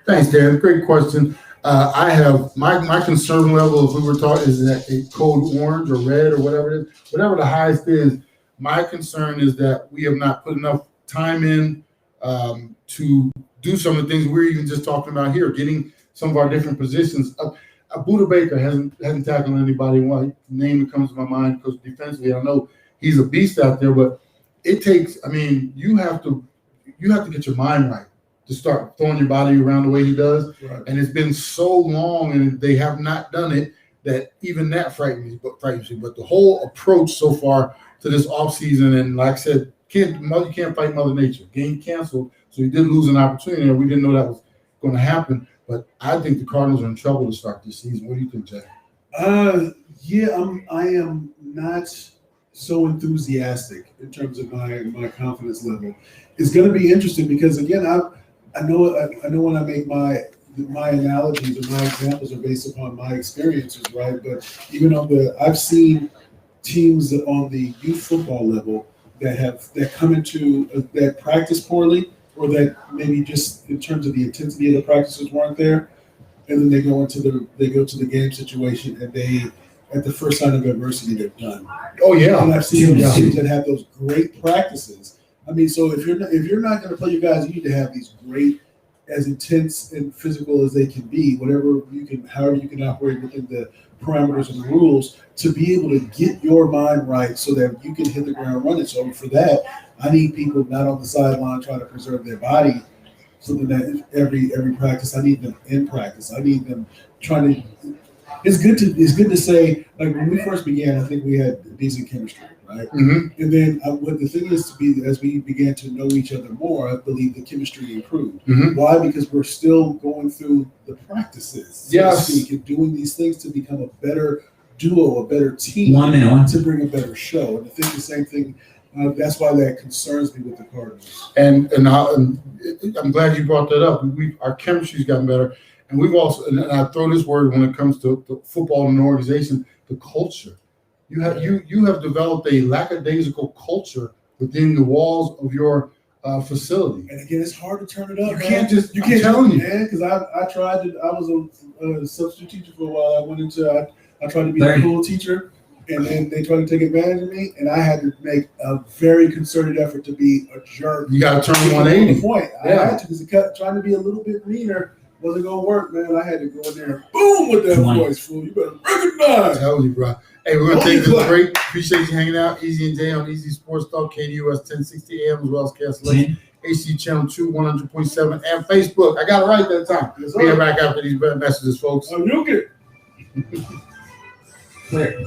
S9: Thanks, Dan. Great question. I have my concern level, if we were talking, is that a code orange or red or whatever it is, whatever the highest is. My concern is that we have not put enough time in to do some of the things we're even just talking about here, getting some of our different positions. Buda Baker hasn't tackled anybody. One name that comes to my mind because defensively, I know he's a beast out there, but it takes. You have to get your mind right to start throwing your body around the way he does.
S11: Right.
S9: And it's been so long, and they have not done it, that even that frightens me. But the whole approach so far to this offseason, and like I said, you can't fight Mother Nature. Game canceled, so he did lose an opportunity, and we didn't know that was going to happen. But I think the Cardinals are in trouble to start this season. What do you think, Jay?
S11: I am not so enthusiastic in terms of my confidence level. It's going to be interesting because, again, I know when I make my analogies or my examples are based upon my experiences, right? But even I've seen teams on the youth football level that come into that practice poorly, or that maybe just in terms of the intensity of the practices weren't there, and then they go to the game situation, and they, at the first sign of adversity, they're done.
S9: Oh yeah,
S11: and I've seen teams that have those great practices. So if you're not going to play your guys, you need to have these great, as intense and physical as they can be, however you can operate within the parameters and the rules to be able to get your mind right so that you can hit the ground running. So for that, I need people not on the sideline trying to preserve their body for the every practice. I need them in practice. I need them trying to. It's good to say, like when we first began, I think we had decent chemistry, right?
S9: Mm-hmm.
S11: And then what the thing is to be, as we began to know each other more, I believe the chemistry improved.
S9: Mm-hmm.
S11: Why? Because we're still going through the practices, so
S9: Yes.
S11: to speak, and doing these things to become a better duo, a better team,
S1: 1 minute.
S11: to bring a better show. And I think the same thing. That's why that concerns me with the Cardinals.
S9: And I'm glad you brought that up. Our chemistry's gotten better. And we've also, and I throw this word when it comes to football and an organization, the culture. You have developed a lackadaisical culture within the walls of your facility.
S11: And again, it's hard to turn it up.
S9: You
S11: man.
S9: can't just.
S11: You
S9: I'm
S11: can't
S9: telling you.
S11: man, because I tried to. I was a substitute teacher for a while. I went into. I tried to be a
S1: 30.
S11: cool teacher, and then they tried to take advantage of me, and I had to make a very concerted effort to be a jerk.
S9: You got to turn
S11: To
S9: 180.
S11: the point. I
S9: Yeah.
S11: had to, because trying to be a little bit meaner wasn't gonna work, man. I had to go in there and boom with that
S1: 20.
S11: voice, fool. You better recognize.
S9: I tell you, bro. Hey, we're gonna
S11: Only
S9: take this
S11: clap.
S9: break. Appreciate you hanging out. Easy and Jay on Easy Sports Talk, KDUS 1060 AM, as well as Cancellation, AC Channel 2, 100.7, and Facebook. I got it right that time.
S11: Yes,
S9: Be
S11: sir.
S9: back after these messages, folks.
S11: Oh, you get.
S1: Clear.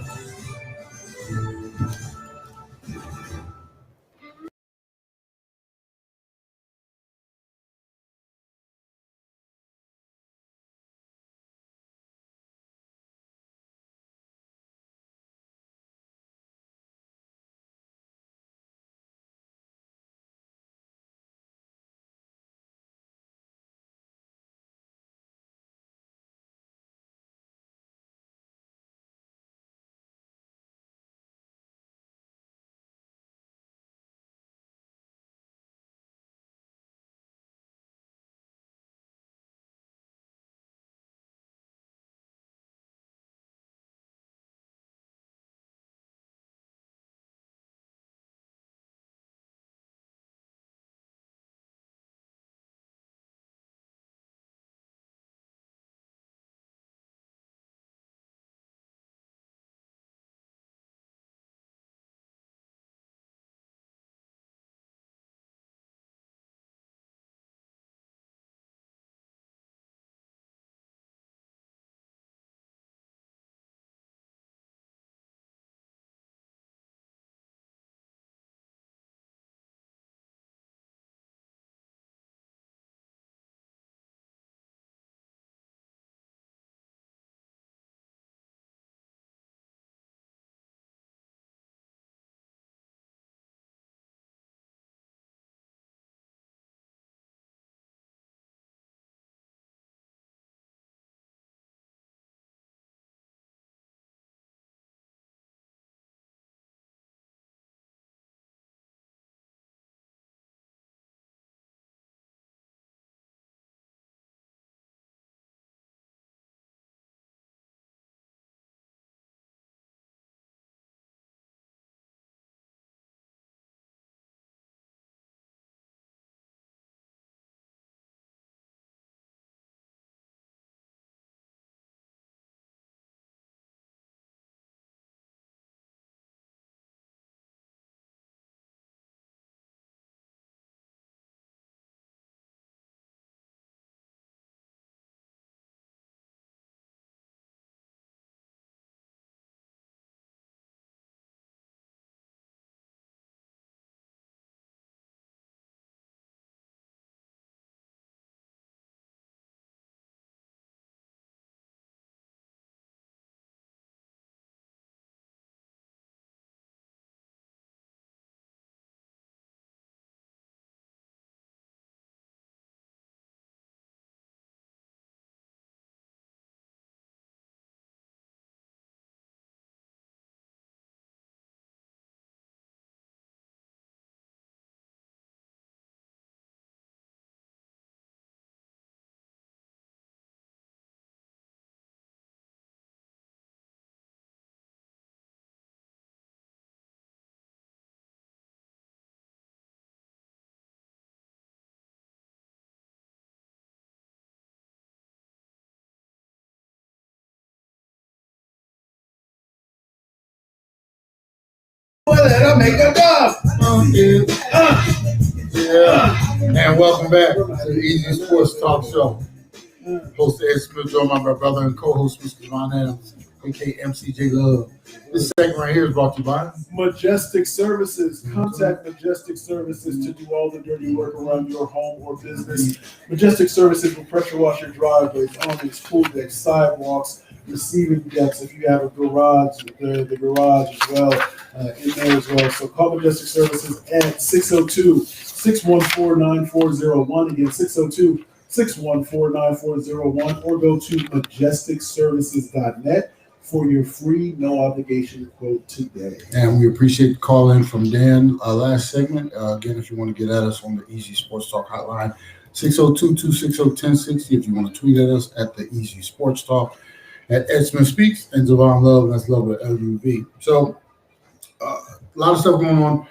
S11: Let her make a dub.
S9: Yeah. And welcome back to the Easy Sports Talk Show. Host Ed Smith, joined by my brother and co-host Mr. Javon Adams, aka MCJ Love. This segment right here is brought to you by
S11: Majestic Services. Contact Majestic Services to do all the dirty work around your home or business. Majestic Services will pressure wash your driveways, awnings, pool decks, sidewalks, receiving decks. If you have a garage, the garage as well in there as well. So call Majestic Services at 602-614-9401. Again, 602-614-9401, or go to majesticservices.net for your free, no obligation quote today.
S9: And we appreciate the call in from Dan last segment. Again, if you want to get at us on the Easy Sports Talk hotline, 602-260-1060. If you want to tweet at us at the Easy Sports Talk, at Ed Smith Speaks, and Javon Love, and that's Love with LUV. So a lot of stuff going on,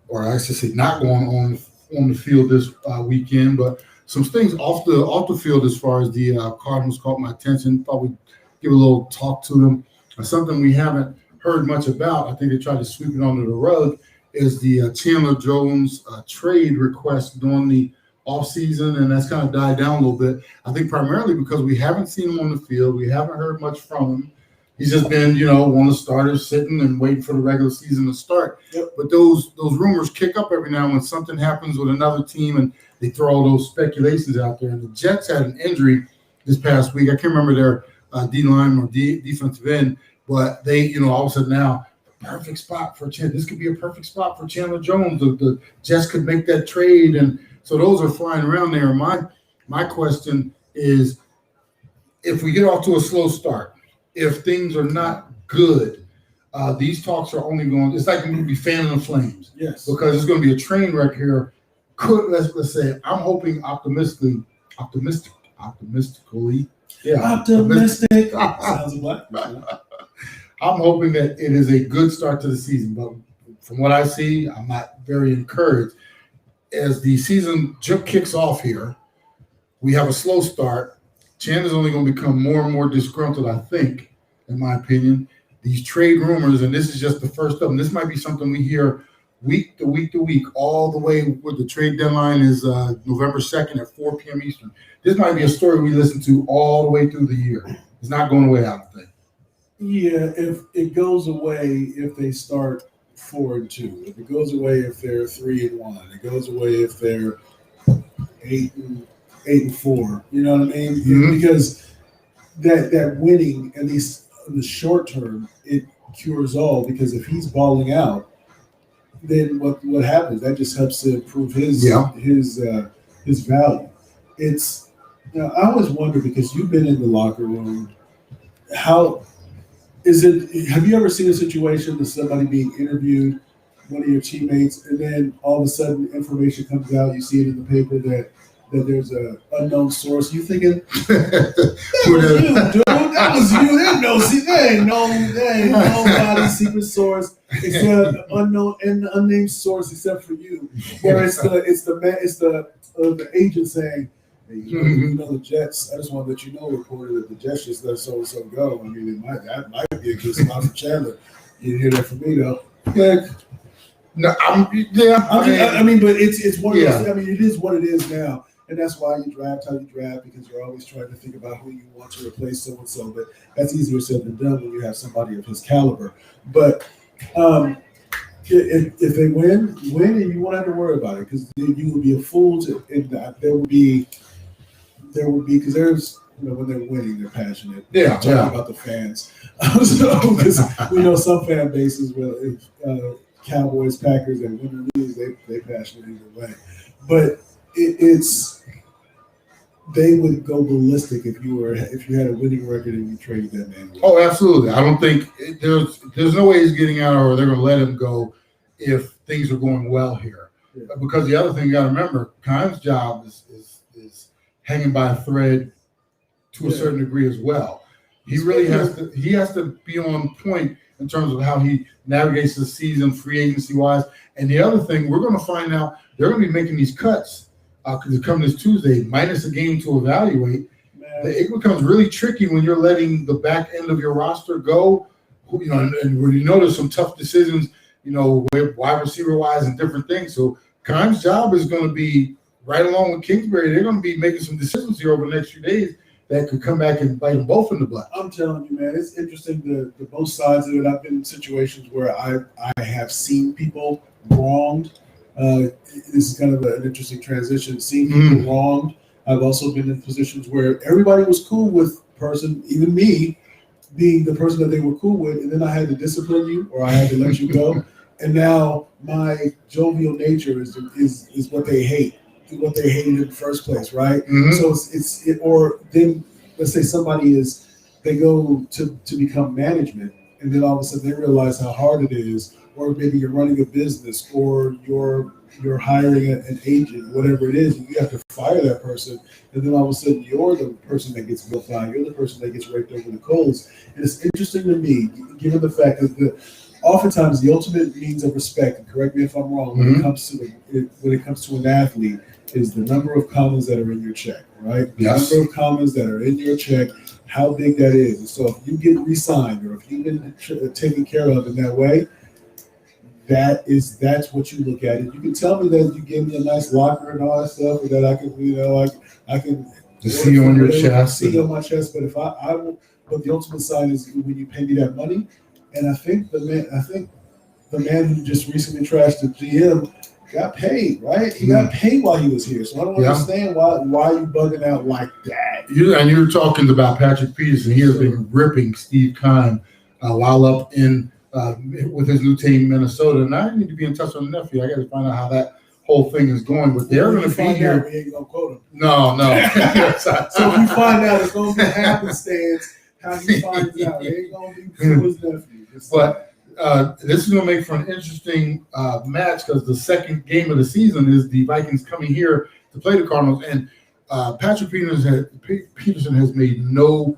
S9: or I should say not going on the field this weekend, but some things off the field as far as the Cardinals caught my attention. Thought we'd give a little talk to them. Something we haven't heard much about, I think they tried to sweep it under the rug, is the Chandler Jones trade request during the offseason, and that's kind of died down a little bit. I think primarily because we haven't seen him on the field. We haven't heard much from him. He's just been, one of the starters sitting and waiting for the regular season to start. Yep. But those rumors kick up every now and when something happens with another team and they throw all those speculations out there. And the Jets had an injury this past week. I can't remember their D-line or defensive end, but they, all of a sudden now, perfect spot for Chandler. This could be a perfect spot for Chandler Jones. The Jets could make that trade. And so those are flying around there. My question is, if we get off to a slow start, if things are not good, these talks are only going. It's like a movie Fan of the Flames.
S11: Yes.
S9: Because it's going to be a train wreck here. Let's say I'm hoping optimistically. Yeah.
S11: Optimistic. Sounds like.
S9: I'm hoping that it is a good start to the season, but from what I see, I'm not very encouraged. As the season kicks off here, we have a slow start. Chandler's only going to become more and more disgruntled, I think, in my opinion. These trade rumors, and this is just the first of them. This might be something we hear week to week to week, all the way with the trade deadline is November 2nd at 4 p.m. Eastern. This might be a story we listen to all the way through the year. It's not going away, I don't think.
S11: Yeah, if it goes away if they start 4-2, if it goes away if they're 3-1, it goes away if they're 8-4. You know what I mean? Mm-hmm. Because that winning, at least in the short term, it cures all. Because if he's balling out, then what happens? That just helps to improve his value. It's I always wonder, because you've been in the locker room, how is it? Have you ever seen a situation of somebody being interviewed, one of your teammates, and then all of a sudden information comes out, you see it in the paper that there's a unknown source? You thinking that was you, dude? That was you. There ain't nobody secret source except unknown and unnamed source except for you. Where it's the agent saying, hey, you know the Jets. I just want to let you know, reporter, that the Jets just let so and so go. I mean, that might be a good spot for Chandler. You didn't hear that from me though. Yeah.
S9: No, but
S11: it's one of those. I mean, it is what it is now. And that's why you draft how you draft, because you're always trying to think about who you want to replace so and so. But that's easier said than done when you have somebody of his caliber. But if they win, and you won't have to worry about it, because you would be a fool to. There would be because there's when they're winning, they're passionate.
S9: Yeah,
S11: talking about the fans. Because we know some fan bases where Cowboys, Packers, and win or lose, they passionate either way. But it's they would go ballistic if you had a winning record and you traded that man.
S9: Oh, absolutely. I don't think there's no way he's getting out, or they're going to let him go if things are going well here. Yeah. Because the other thing you got to remember, Kime's job is hanging by a thread to a certain degree as well. He has to be on point in terms of how he navigates the season, free agency wise. And the other thing, we're going to find out they're going to be making these cuts because it comes this Tuesday, minus a game to evaluate. It becomes really tricky when you're letting the back end of your roster go. And when there's some tough decisions wide receiver wise and different things. So Kime's job is going to be right along with Kingsbury. They're going to be making some decisions here over the next few days that could come back and bite them both in the butt.
S11: I'm telling you, man, it's interesting the both sides of it. I've been in situations where I have seen people wronged. This is kind of an interesting transition. Seeing people wronged. I've also been in positions where everybody was cool with the person, even me, being the person that they were cool with, and then I had to discipline you or I had to let you go. And now my jovial nature is what they hate. What they hated in the first place, right? So or then let's say they go to become management, and then all of a sudden they realize how hard it is, or maybe you're running a business, or you're hiring an agent, whatever it is, and you have to fire that person, and then all of a sudden you're the person that gets built out, you're the person that gets raked over the coals. And it's interesting to me, given the fact that oftentimes the ultimate means of respect, and correct me if I'm wrong, when it comes to an athlete, is the number of commas that are in your check, right? The number of commas that are in your check, how big that is. And so if you get re-signed or if you've been taken care of in that way, that's what you look at. And you can tell me that you gave me a nice locker and all that stuff, or that I can
S9: see you on your chest.
S11: See you on my chest. But but the ultimate sign is when you pay me that money. And I think the man who just recently trashed the GM got paid, right? He got paid while he was here. So I don't understand why you bugging out like that.
S9: You're talking about Patrick Peterson. He has been ripping Steve Keim while up in with his new team, Minnesota. And I need to be in touch with the nephew. I got to find out how that whole thing is going. But they're going to be here.
S11: We ain't gonna quote him.
S9: No.
S11: So if you find out, it's going to be happenstance. How he finds out, it ain't going to be to his nephew. But
S9: this is going to make for an interesting match, because the second game of the season is the Vikings coming here to play the Cardinals. And Patrick Peterson has made no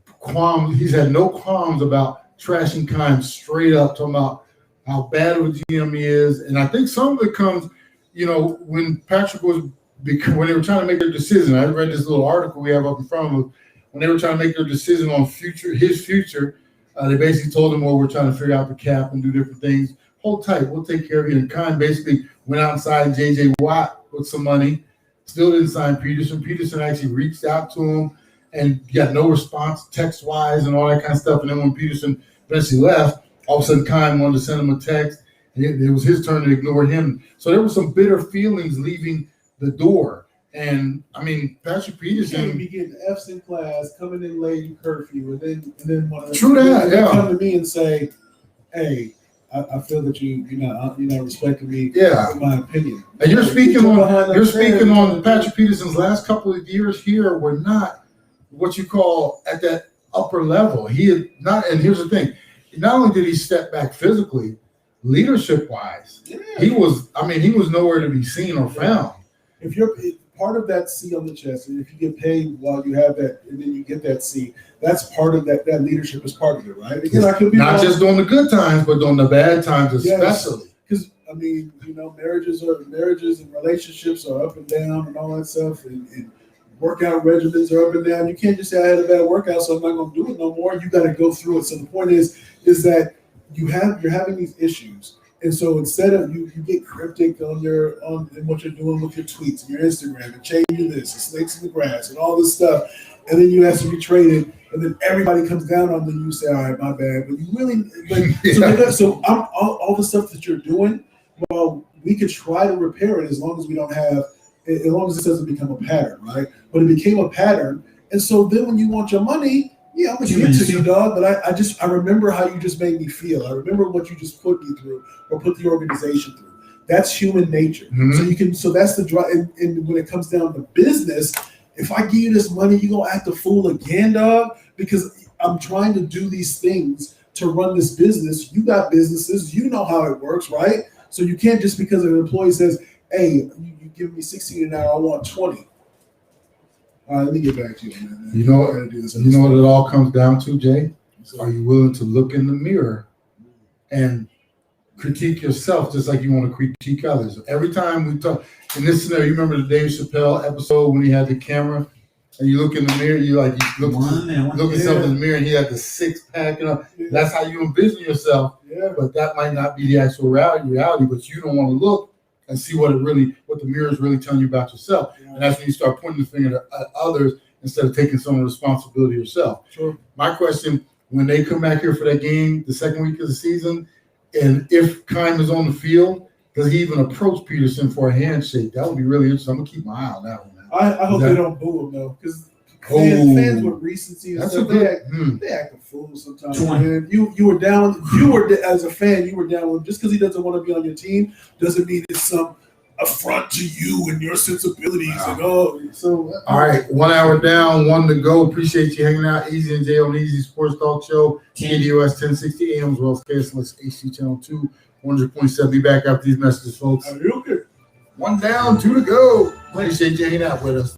S9: qualms. He's had no qualms about trashing Keim straight up, talking about how bad of a GM he is. And I think some of it comes, when Patrick when they were trying to make their decision. I read this little article we have up in front of us. When they were trying to make their decision on his future, they basically told him, we're trying to figure out the cap and do different things. Hold tight, we'll take care of you. And Keim basically went out and signed J.J. Watt with some money. Still didn't sign Peterson. Peterson actually reached out to him and got no response text-wise and all that kind of stuff. And then when Peterson eventually left, all of a sudden Keim wanted to send him a text. And it was his turn to ignore him. So there were some bitter feelings leaving the door. And I mean, Patrick Peterson,
S11: you can't be getting F's in class, coming in late in curfew, and then want to come to me and say, "Hey, I feel that you're not respecting me in my opinion."
S9: And you're speaking on Patrick Peterson's last couple of years here were not what you call at that upper level. He had not, and here's the thing: not only did he step back physically, leadership wise, he was nowhere to be seen or found.
S11: If you're part of that C on the chest, and if you get paid while you have that, and then you get that C, that's part of that. That leadership is part of it, right? Again, I could be
S9: not just during the good times, but during the bad times especially.
S11: Because marriages and relationships are up and down and all that stuff, and workout regimens are up and down. You can't just say I had a bad workout, so I'm not going to do it no more. You got to go through it. So the point is that you're having these issues. And so instead of you get cryptic on what you're doing with your tweets and your Instagram and changing this and snakes in the grass and all this stuff, and then you ask to be traded, and then everybody comes down on you. You say, "All right, my bad," but you really all the stuff that you're doing. Well, we could try to repair it as long as we don't have, as long as it doesn't become a pattern, right? But it became a pattern, and so then when you want your money. Yeah, I'm gonna get to you, dog. But I remember how you just made me feel. I remember what you just put me through, or put the organization through. That's human nature. So that's the drive. And when it comes down to business, if I give you this money, you gonna act a fool again, dog? Because I'm trying to do these things to run this business. You got businesses, you know how it works, right? So you can't just because an employee says, "Hey, you give me 16 an hour, I want 20." All right, let me get back to you, man.
S9: You know what it all comes down to, Jay? Are you willing to look in the mirror and critique yourself just like you want to critique others? Every time we talk in this scenario, you remember the Dave Chappelle episode when he had the camera and you look in the mirror, you look at
S11: Yeah.
S9: yourself in the mirror, and he had the six pack. That's how you envision yourself.
S11: Yeah.
S9: But that might not be the actual reality. But you don't want to look and see what the mirror is really telling you about yourself.
S11: Yeah.
S9: And that's when you start pointing the finger at others instead of taking some responsibility yourself.
S11: Sure.
S9: My question: when they come back here for that game, the second week of the season, and if Keim is on the field, does he even approach Peterson for a handshake? That would be really interesting. I'm gonna keep my eye on that one, man.
S11: I hope they don't boo him though, because fans with recency and stuff, they act a fool sometimes. Man. You were down. As a fan, you were down with him. Just because he doesn't want to be on your team doesn't mean it's some affront to you and your sensibilities.
S9: Wow. All right, 1 hour down, 1 to go. Appreciate you hanging out. Easy and Jay on the Easy Sports Talk Show, KDOS 1060 AM as well as KSLX HD Channel 2, 100.7. Be back after these messages, folks.
S11: Okay.
S9: 1 down, 2 to go. Appreciate you hanging out with us.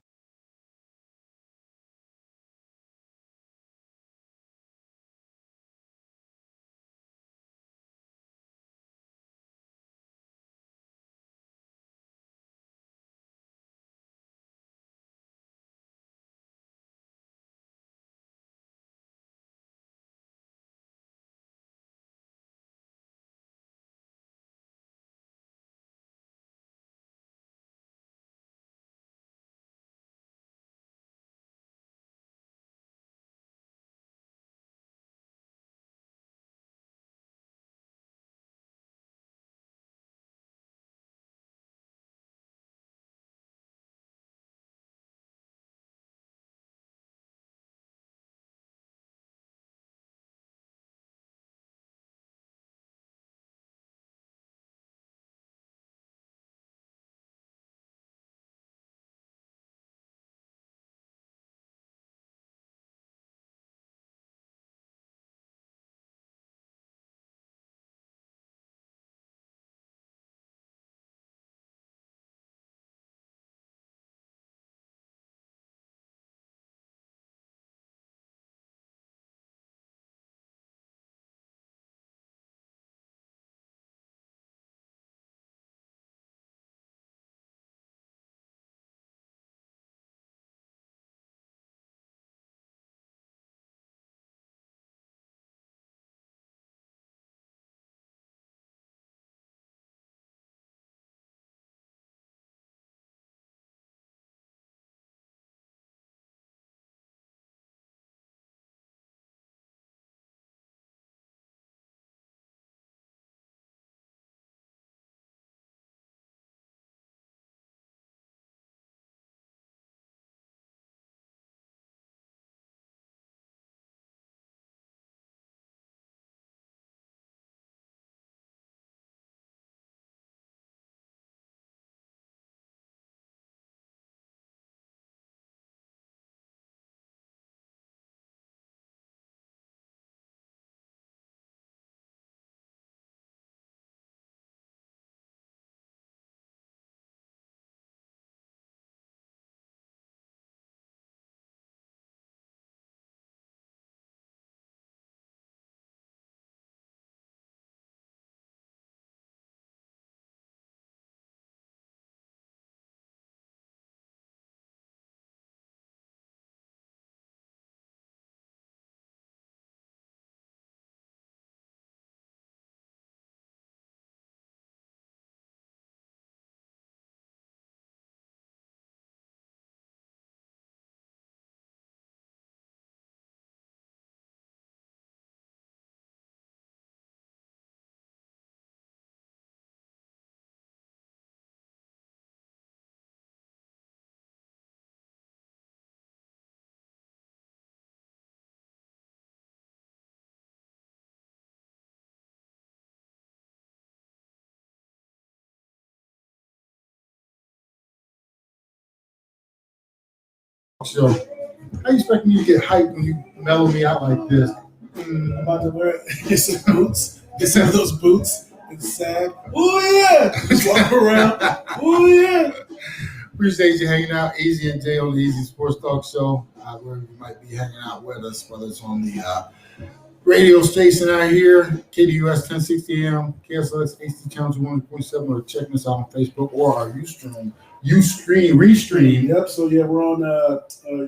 S9: Show. How you expect me to get hyped when you mellow me out like this?
S11: I'm about to get some boots. Get some of those boots. It's sad. Oh yeah! Just walk around. Oh yeah!
S9: Appreciate you hanging out. Easy and Jay on the Easy Sports Talk Show. Where you might be hanging out with us, whether it's on the radio station out here, KDUS 1060 AM, KSLX HD channel 1.7, or checking us out on Facebook or our Restream.
S11: Yep. So yeah, we're on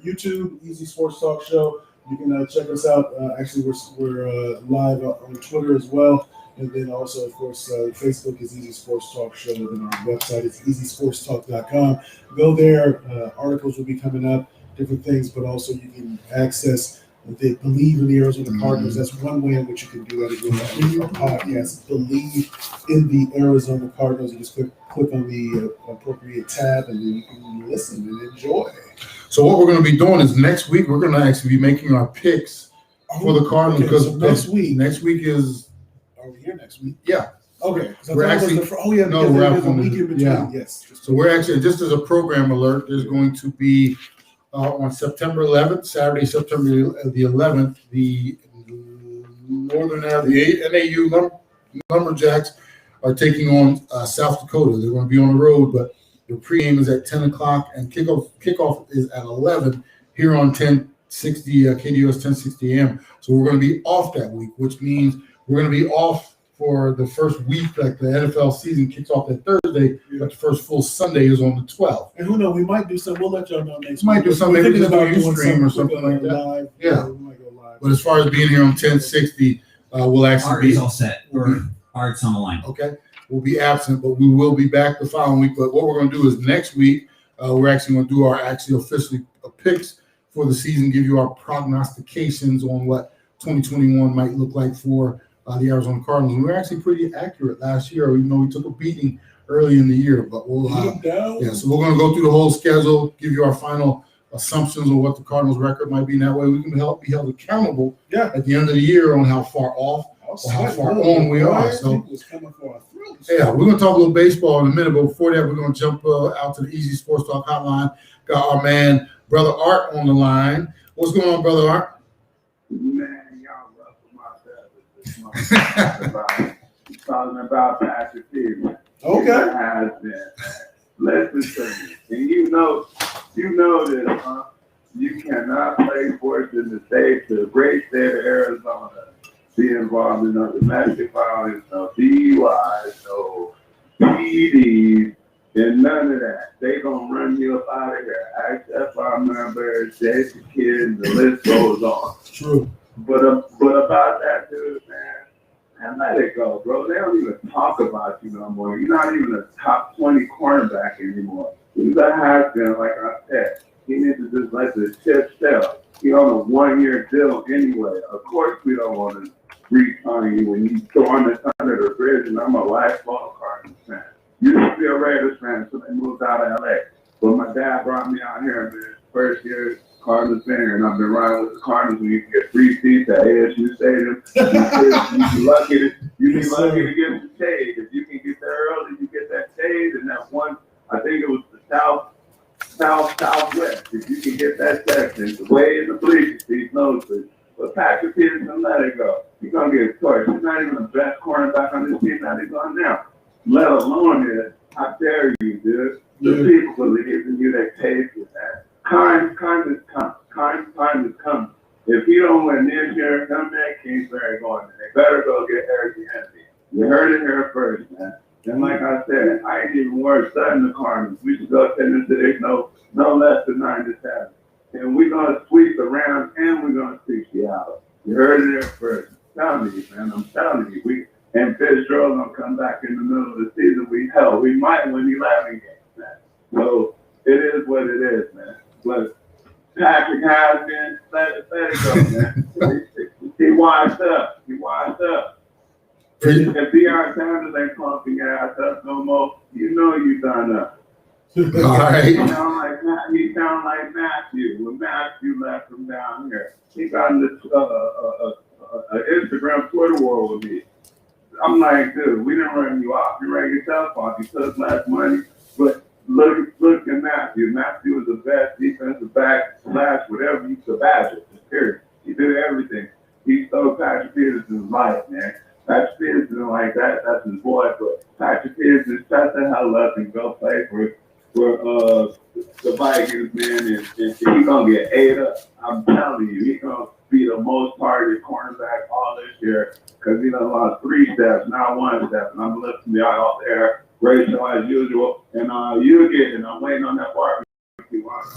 S11: YouTube, Easy Sports Talk Show. You can check us out. Actually, we're live on Twitter as well, and then also, of course, Facebook is Easy Sports Talk Show, and then our website is easysportstalk.com. Go there. Articles will be coming up, different things, but also you can access. If they believe in the Arizona Cardinals, that's one way in which you can do that. If you're on our podcast, believe in the Arizona Cardinals. You just click on the appropriate tab, and then you can listen and enjoy.
S9: So what we're going to be doing is next week we're going to actually be making our picks for the Cardinals because
S11: next week
S9: is.
S11: Are we here next week?
S9: Yeah.
S11: Okay.
S9: We're actually.
S11: We're
S9: there's
S11: a week in between.
S9: Yeah.
S11: Yes.
S9: So we're actually, just as a program alert, there's going to be on September 11th, Saturday, September the 11th, the NAU Lumberjacks are taking on South Dakota. They're going to be on the road, but the pregame is at 10 o'clock and kickoff is at 11 here on 1060 KDUS 1060 AM. So we're going to be off that week, which means we're going to be off for the first week. Like the NFL season kicks off that Thursday, but the first full Sunday is on the 12th.
S11: And who knows, we might do something. We'll let y'all know next week.
S9: Might do something. Maybe just
S11: about
S9: Ustream or something like that.
S11: Live.
S9: Yeah.
S11: We might go live.
S9: But as far as being here on 1060, we'll actually
S1: Art is all set. Art's on the line.
S9: Okay. We'll be absent, but we will be back the following week. But what we're going to do is next week, we're actually going to do our officially picks for the season, give you our prognostications on what 2021 might look like for the Arizona Cardinals. We were actually pretty accurate last year, even though we took a beating early in the year. But we'll so we're going to go through the whole schedule, give you our final assumptions on what the Cardinals' record might be. And that way we can be held accountable at the end of the year on how far off or how far on we are. So yeah, we're going to talk a little baseball in a minute, but before that, we're going to jump out to the Easy Sports Talk hotline. Got our man, Brother Art, on the line. What's going on, Brother Art?
S13: Man, y'all ruffle my feathers this morning. Talking about Patrick Peterson.
S11: Okay.
S13: Has been. Listen to me. And you know this, huh? You cannot play sports in the state, the great state of Arizona, be involved in no domestic violence, no DUIs, no PEDs, and none of that. They gonna run you up out of here. XFR members, Jason Kidd, the list goes on.
S11: True.
S13: But about that dude, man, let it go, bro. They don't even talk about you no more. You're not even a top 20 cornerback anymore. He's a has-been, like I said. He needs to just let the chip sell. He's on a 1-year deal anyway. Of course we don't want to re-sign you when you throwing us under the bridge, and I'm a lifelong Cardinals fan. You used to be a Raiders fan, so they moved out of LA. But my dad brought me out here, man. First year Cardinals fan, and I've been riding with the Cardinals when you can get free seats at ASU Stadium. You be lucky to get the shade. If you can get there early, you get that shade, and that one, I think it was the southwest. If you can get that section, the way in the bleachers, these nosebleeds. But Patrick Peterson, let it go. He's going to get torched. He's not even the best cornerback on this team that he's on now. Let alone it. How dare you, dude? The people believe in you, they pay for that. Time is coming. If you don't win this year, come back, Kingsbury going. They better go get Eric Henry. You heard it here first, man. And like I said, I ain't even worried studying the Cardinals. We should go 10-6, no less than 9-7. And we're going to sweep the Rams and we're going to sweep Seattle. You heard it there first. I'm telling you, man. I'm telling you. And Fitzgerald's going to come back in the middle of the season. We might win 11 games, man. So it is what it is, man. But Patrick has been, let it go, man. He washed up. If Deion Sanders ain't pumping your ass up no more, you know you done up.
S9: All right.
S13: He sound like Matthew. When Matthew left from down here, he got in this Instagram Twitter war with me. I'm like, dude, we didn't run you off. You ran yourself off. You took less money. But look at Matthew. Matthew was the best defensive back / whatever you could imagine. Period. He did everything. He stole Patrick Peterson's life, man. Patrick Peterson like that. That's his boy. But Patrick Peterson, shut the hell up and go play for the Vikings, man, and he's gonna get ate up. I'm telling you, be the most targeted cornerback all this year because he done lost 3 steps, not 1 step. And I'm lifting the eye out there, great show as usual. And you get it. I'm waiting on that barbecue.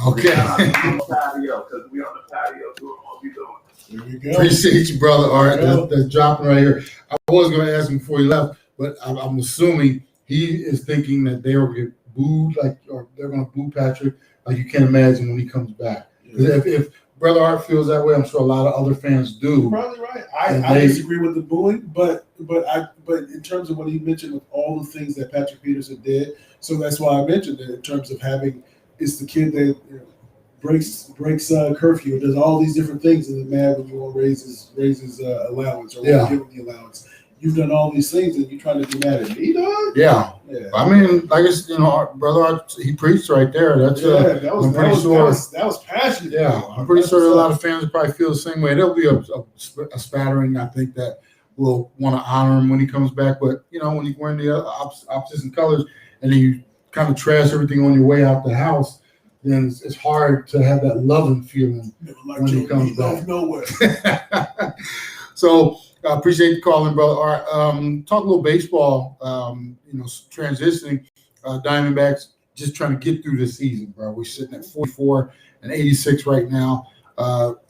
S9: Okay.
S13: On the patio, because we on the patio doing what we doing.
S11: There we go.
S9: Appreciate you, brother Art. That's dropping right here. I was going to ask him before he left, but I'm assuming he is thinking that they will get booed, or they're going to boo Patrick, like you can't imagine when he comes back.
S11: Yeah.
S9: If Brother Art feels that way, I'm sure a lot of other fans do.
S11: You're probably right. I disagree with the booing, but in terms of what he mentioned with all the things that Patrick Peterson did, so that's why I mentioned it in terms of having it's the kid that breaks curfew, does all these different things, and then mad when you want to raise his allowance or give him the allowance. You've done all these things, and you're trying to be mad at me, dog?
S9: Yeah. I mean, I guess Brother Art, he preached right there. That's
S11: that was passionate.
S9: Yeah, I'm pretty sure a lot of fans will probably feel the same way. There'll be a spattering. I think that will want to honor him when he comes back. But when you're wearing the opposition colors and then you kind of trash everything on your way out the house, then it's hard to have that loving feeling when he comes back.
S11: Nowhere.
S9: So I appreciate you calling, brother. All right, talk a little baseball. Transitioning. Diamondbacks just trying to get through the season, bro. We're sitting at 44 and 86 right now.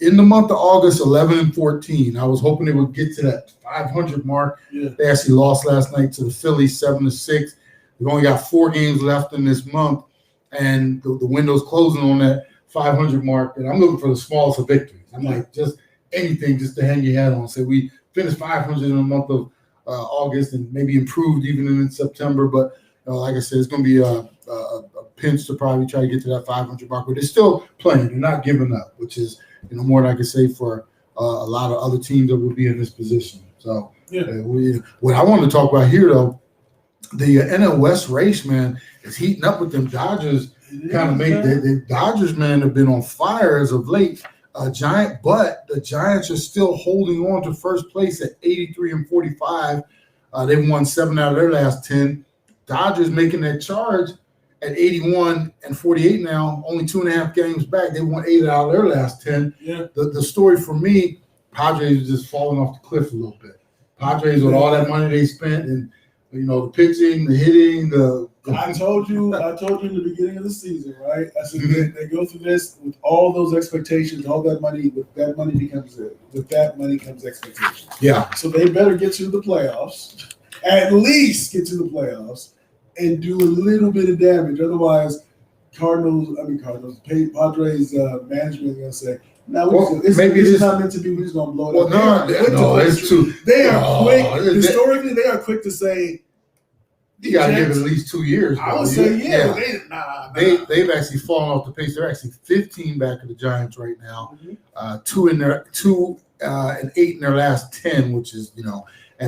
S9: In the month of August, 11 and 14. I was hoping they would get to that 500 mark.
S11: Yeah.
S9: They actually lost last night to the Phillies 7-6. We've only got 4 games left in this month, and the window's closing on that 500 mark. And I'm looking for the smallest of victories. I'm like, just anything just to hang your hat on. Say we finished 500 in the month of August and maybe improved even in September. But like I said, it's going to be a pinch to probably try to get to that 500 mark. But they're still playing. They're not giving up, which is more than I can say for a lot of other teams that would be in this position. So what I want to talk about here, though, the NL West race, man, is heating up with them Dodgers. Kind of made the Dodgers, man, have been on fire as of late. But the Giants are still holding on to first place at 83 and 45. They've won 7 out of their last 10. Dodgers making that charge at 81 and 48 now, only 2.5 games back. They won 8 out of their last 10.
S11: Yeah.
S9: The story for me, Padres is just falling off the cliff a little bit. Padres with all that money they spent and the pitching, the hitting,
S11: I told you in the beginning of the season, right? I said they go through this with all those expectations, all that money. With that money comes expectations.
S9: Yeah.
S11: So they better get to the playoffs, at least get to the playoffs, and do a little bit of damage. Otherwise, Padres management is gonna say, "No, this is not meant to be. We're just gonna blow it up."
S9: It's too.
S11: They are quick. Historically, they are quick to say.
S9: You got to give it at least 2 years.
S11: I would say,
S9: They've actually fallen off the pace. They're actually 15 back of the Giants right now. 2 and 8 in their last 10, which is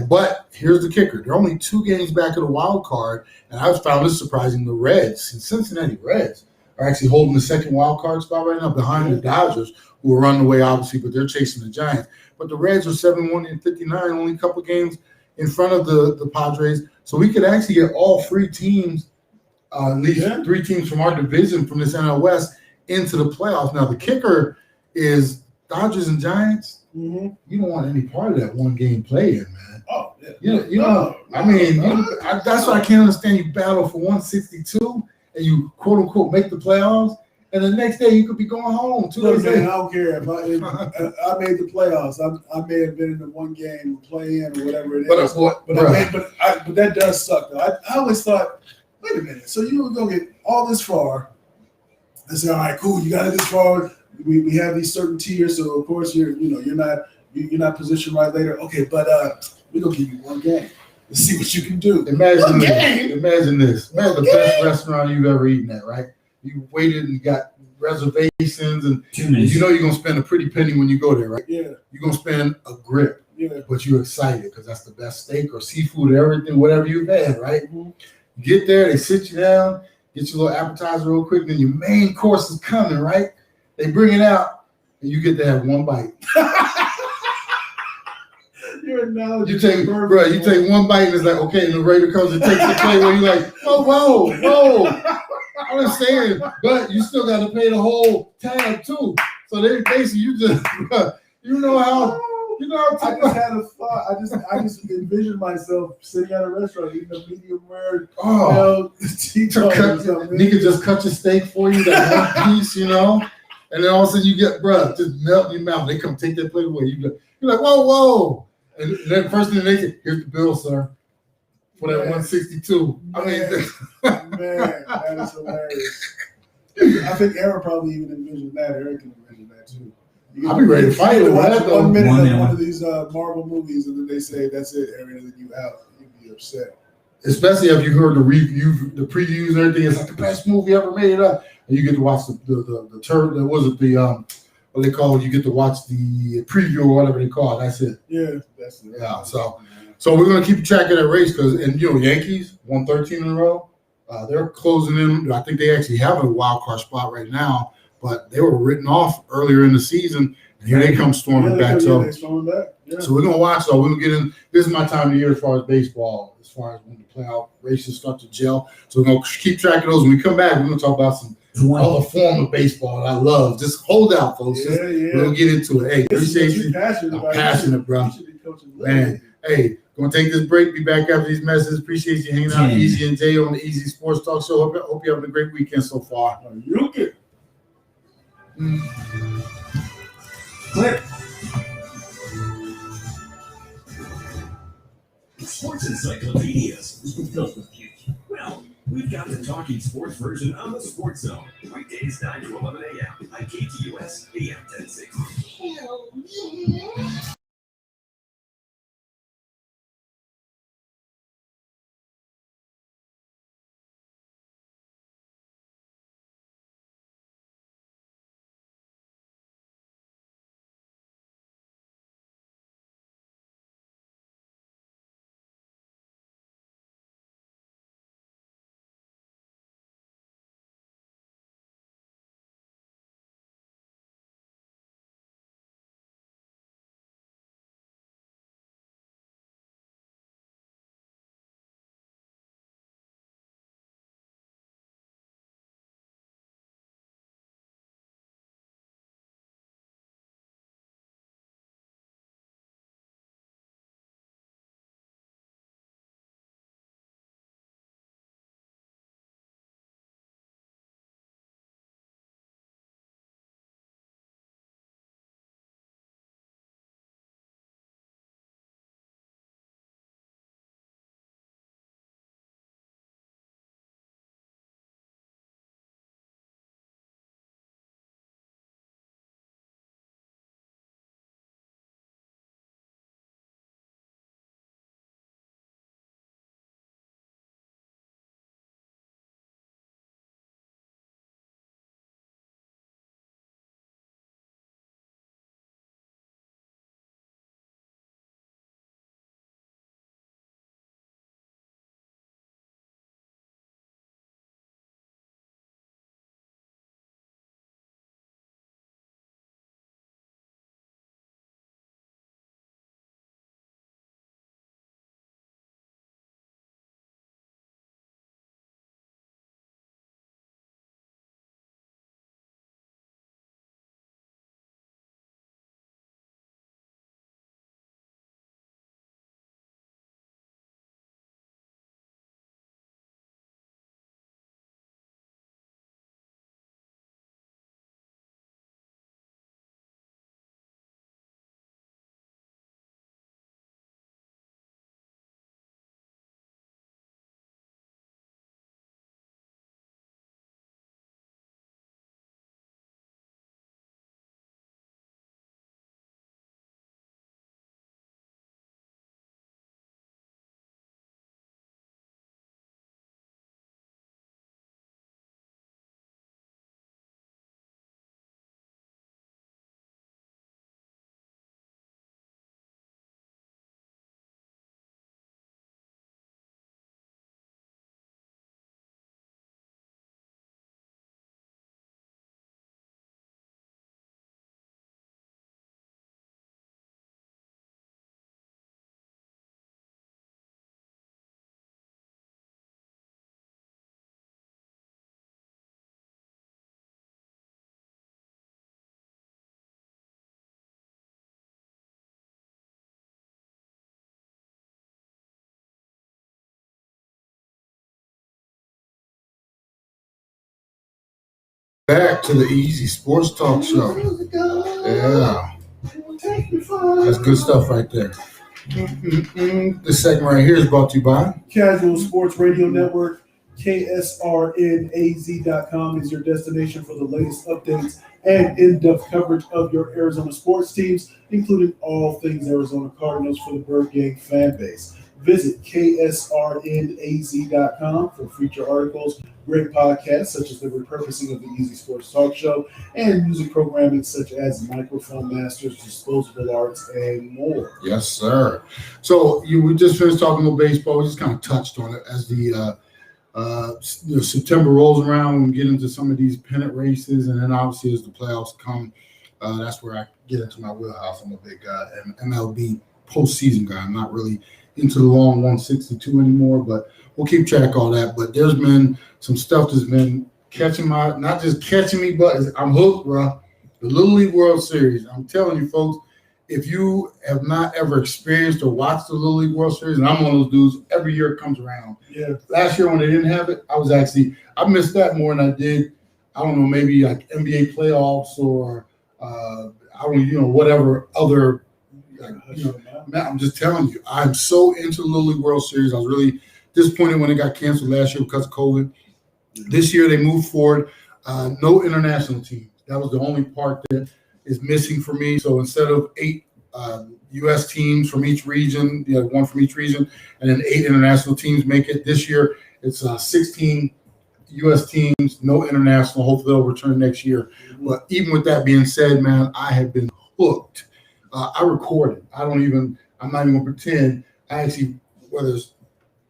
S9: but here's the kicker: they're only 2 games back of the wild card, and I found this surprising. The Reds, the Cincinnati Reds, are actually holding the second wild card spot right now behind the Dodgers, who are running away obviously, but they're chasing the Giants. But the Reds are 71 and 59, only a couple games in front of the Padres. So we could actually get all 3 teams, at least 3 teams from our division from this NL West into the playoffs. Now, the kicker is Dodgers and Giants.
S11: Mm-hmm.
S9: You don't want any part of that one-game play-in, man.
S11: Oh, yeah.
S9: That's why I can't understand. You battle for 162 and you, quote-unquote, make the playoffs, and the next day you could be going home. 2 days later.
S11: I don't care. If I made the playoffs, I may have been in the one-game play-in or whatever it is. But that does suck, though. I always thought, wait a minute. So you were going to get all this far and say, all right, cool, you got it this far. We have these certain tiers, so of course you're not positioned right later. Okay, but we're gonna give you one game. Let's see what you can do.
S9: Imagine this. Imagine the best restaurant you've ever eaten at, right? You waited and got reservations, and you're gonna spend a pretty penny when you go there, right?
S11: Yeah.
S9: You're gonna spend a grip.
S11: Yeah.
S9: But you're excited because that's the best steak or seafood or everything, whatever you've had, right? Mm-hmm. You get there, they sit you down, get your little appetizer real quick, then your main course is coming, right? They bring it out, and you get to have one bite. You take one bite, and it's like, okay, and the waiter comes and takes the plate where you're like, whoa. I'm just saying, but you still got to pay the whole tab, too. So they basically, You know how
S11: I just had a thought. I just envisioned myself sitting at a restaurant eating a medium rare.
S9: Nigga just cut your steak for you, that one piece, and then all of a sudden you get, bruh, just melt in your mouth. They come take that plate away. You're like, whoa. And then first thing they say, here's the bill, sir, for that 162.
S11: Man, that is hilarious. I think Aaron probably even envisioned that. Aaron can envision that too.
S9: I'll be ready to fight with that though.
S11: 1 minute of one of these Marvel movies, and then they say that's it, Aaron, and then you out. You'd be upset.
S9: Especially if you heard the review, the previews and everything. It's like the best movie ever made up, and you get to watch the turn. Was it the what they call it? You get to watch the preview or whatever they call it. That's it.
S11: Yeah, that's it.
S9: Yeah. So we're gonna keep track of that race because Yankees won 13 in a row. They're closing in. I think they actually have a wild card spot right now, but they were written off earlier in the season, and here they come storming back. So we're gonna watch. So we're gonna get in. This is my time of year as far as baseball, as far as when the playoff races start to gel. So we're gonna keep track of those. When we come back, we're gonna talk about some other form of baseball that I love. Just hold out, folks. We're gonna get into it. Hey, appreciate you. I'm passionate, bro. Man, hey. Gonna take this break. Be back after these messages. Appreciate you hanging out, Easy and Jay on the Easy Sports Talk Show. Hope you're having a great weekend so far.
S11: You can.
S2: Clear. Sports encyclopedias. Well, we've got the Talking Sports version on the Sports Zone. Weekdays 9 to 11 a.m. on KTUS AM 1060.
S9: Back to the Easy Sports Talk Show. Yeah. That's good stuff right there. This segment right here is brought to you by
S11: Casual Sports Radio Network. KSRNAZ.com is your destination for the latest updates and in-depth coverage of your Arizona sports teams, including all things Arizona Cardinals for the Bird Gang fan base. Visit KSRNAZ.com for feature articles, great podcasts such as the repurposing of the Easy Sports Talk Show, and music programming such as Microphone Masters, Disposable Arts, and more.
S9: Yes, sir. So we just finished talking about baseball. We just kind of touched on it as the September rolls around. We get into some of these pennant races, and then obviously as the playoffs come, that's where I get into my wheelhouse. I'm a big MLB postseason guy. I'm not really into the long 162 anymore, but we'll keep track of all that. But there's been some stuff that's been not just catching me, but I'm hooked, bro. The Little League World Series. I'm telling you, folks, if you have not ever experienced or watched the Little League World Series, and I'm one of those dudes, every year it comes around.
S11: Yeah.
S9: Last year when they didn't have it, I missed that more than I did, I don't know, maybe like NBA playoffs or whatever other. I'm just telling you, I'm so into the Little League World Series. I was really disappointed when it got canceled last year because of COVID. This year they moved forward. No international teams. That was the only part that is missing for me. So instead of 8 U.S. teams from each region, one from each region, and then 8 international teams make it. This year it's 16 U.S. teams, no international. Hopefully they'll return next year. But even with that being said, man, I have been hooked. I recorded. I'm not even going to pretend. I actually, whether it's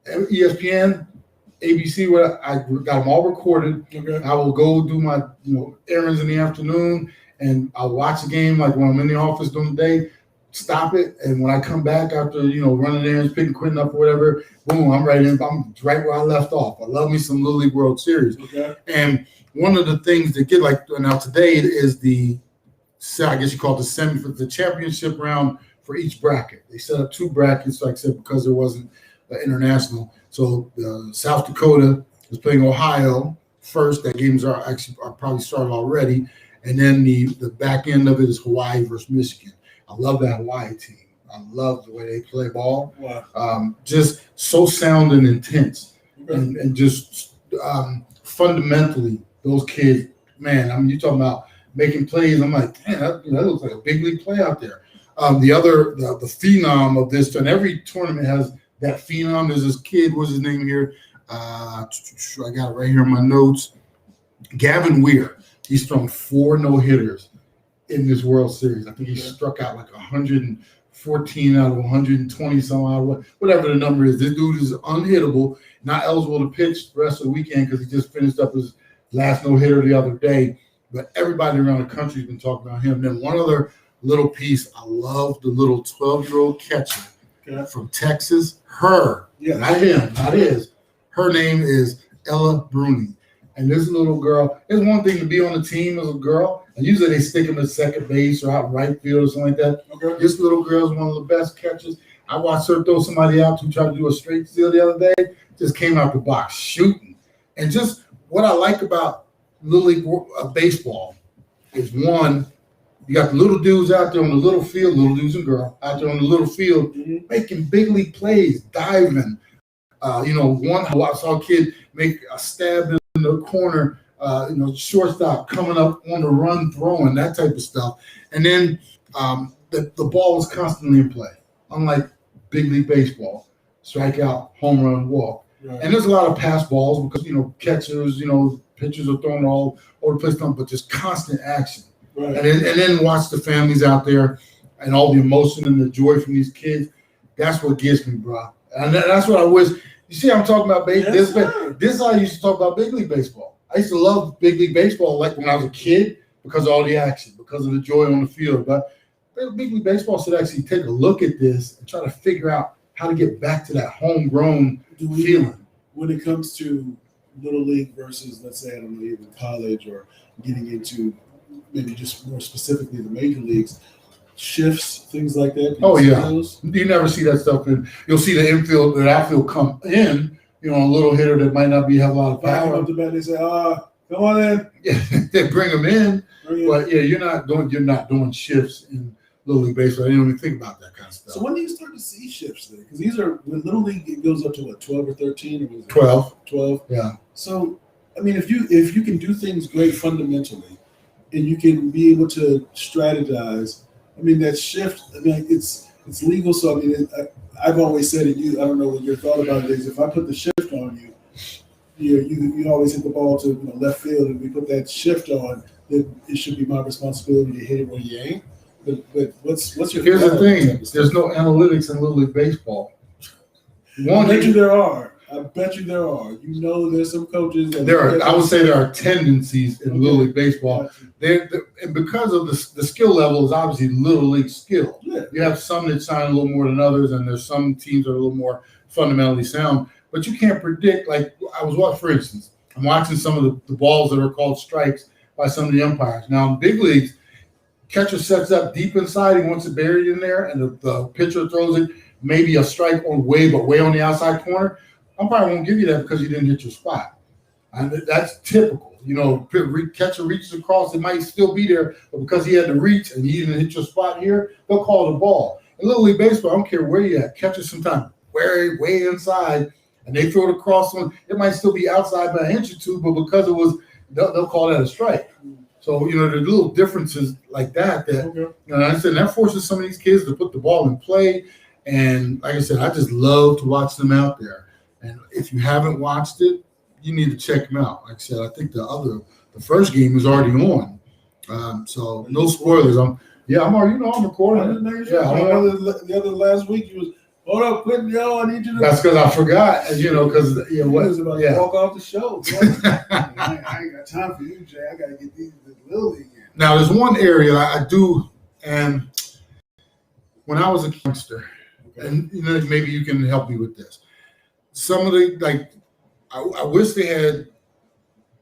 S9: ESPN, ABC, I got them all recorded. Okay. I will go do my errands in the afternoon, and I'll watch the game like when I'm in the office during the day, stop it, and when I come back after running errands, picking Quentin up or whatever, boom, I'm right where I left off. I love me some Little League World Series. Okay. And one of the things that get now today is I guess you call it the championship round for each bracket. They set up 2 brackets, like I said, because there wasn't international. So South Dakota is playing Ohio first. That games are probably started already. And then the back end of it is Hawaii versus Michigan. I love that Hawaii team. I love the way they play ball. Wow. Just so sound and intense. Okay. And just fundamentally, those kids, man, you're talking about making plays. I'm like, damn, that looks like a big league play out there. The phenom of this, and every tournament has that phenom. There's this kid, what's his name here? I got it right here in my notes. Gavin Weir. He's thrown 4 no-hitters in this World Series. I think he struck out like 114 out of 120 some odd, whatever the number is. This dude is unhittable, not eligible to pitch the rest of the weekend because he just finished up his last no-hitter the other day. But everybody around the country has been talking about him. Then one other little piece, I love the little 12-year-old catcher from Texas. Not him, not his. Her name is Ella Bruni. And this little girl, it's one thing to be on the team as a girl, and usually they stick him at second base or out in right field or something like that. Okay. This little girl is one of the best catchers. I watched her throw somebody out who tried to do a straight steal the other day, just came out the box shooting. And just what I like about Little League baseball is, one, you got the little dudes out there on the little field, little dudes and girls out there on the little field, making big league plays, diving. I saw a kid make a stab in the corner, shortstop coming up on the run, throwing, that type of stuff. And then the ball was constantly in play, unlike big league baseball, strikeout, home run, walk. Right. And there's a lot of pass balls because, catchers, pitchers are throwing all over the place, but just constant action. Right. And then watch the families out there and all the emotion and the joy from these kids. That's what gets me, bro. And that's what I wish. You see, I'm talking about baseball. This is how I used to talk about big league baseball. I used to love big league baseball like when I was a kid because of all the action, because of the joy on the field. But big league baseball should actually take a look at this and try to figure out how to get back to that homegrown feeling.
S11: When it comes to Little League versus, let's say, I don't know, even college or getting into maybe just more specifically the major leagues, shifts, things like that.
S9: You never see that stuff. You'll see the outfield come in, a little hitter that might not have a lot of power.
S11: Up the bat, they say, Come on in.
S9: Yeah, they bring them in,
S11: Bring in.
S9: but yeah, you're not doing shifts in Little League baseball. I didn't even think about that kind of stuff.
S11: So when do you start to see shifts there? Because these are when Little League it goes up to what 12 or 13 or was it
S9: 12.
S11: 12.
S9: Yeah.
S11: So I mean, if you can do things great fundamentally, and you can be able to strategize, I mean that shift. I mean it's legal. So I mean I've always said it. I don't know what your thought about it is. If I put the shift on you. You always hit the ball to left field, and we put that shift on. Then it should be my responsibility to hit it when you ain't. But what's your?
S9: Here's the thing: there's no analytics in Little League baseball.
S11: I bet you there are. There's some coaches.
S9: I would say there are tendencies in Little League baseball. And because of the skill level is obviously Little League skill.
S11: Yeah.
S9: You have some that shine a little more than others, and there's some teams that are a little more fundamentally sound. But you can't predict, like for instance, I'm watching some of the balls that are called strikes by some of the umpires. Now, in big leagues, catcher sets up deep inside, he wants it buried in there, and the pitcher throws it, maybe a strike way on the outside corner. Umpire won't give you that because you didn't hit your spot. And that's typical. Catcher reaches across, it might still be there, but because he had to reach and you didn't hit your spot here, they'll call the ball. In Little League baseball, I don't care where you're at, catcher sometimes way inside, and they throw it across one. It might still be outside by an inch or two, but because it was, they'll call that a strike. So, there's little differences like that. I said that forces some of these kids to put the ball in play. And like I said, I just love to watch them out there. And if you haven't watched it, you need to check them out. Like I said, I think the first game is already on. So no spoilers. I'm recording.
S11: The other last week you was. Hold up, Quentin, I need you to.
S9: That's because I forgot, because
S11: what is about to walk off the show. I ain't got time for you, Jay. I got to get these Little League in.
S9: Now, there's one area I do, and when I was a youngster, and maybe you can help me with this. Some of I wish they had,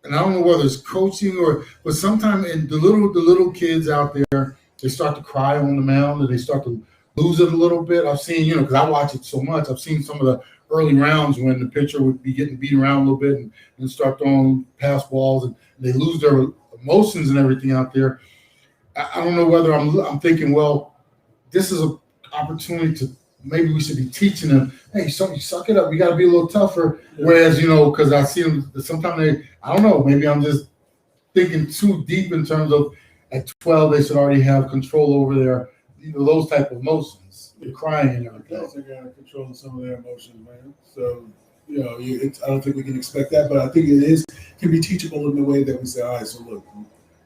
S9: and I don't know whether it's coaching but sometimes in the little kids out there, they start to cry on the mound and they start to lose it a little bit. I've seen, because I watch it so much, I've seen some of the early rounds when the pitcher would be getting beat around a little bit and start throwing pass balls and they lose their emotions and everything out there. I don't know whether I'm thinking, well, this is an opportunity to maybe we should be teaching them, hey, you suck it up. You got to be a little tougher. Yeah. Whereas, because I see them sometimes I don't know, maybe I'm just thinking too deep in terms of at 12 they should already have control over their those type of emotions, the crying and everything.
S11: They got to control some of their emotions, man. So, I don't think we can expect that, but I think it can be teachable in the way that we say, all right, so look,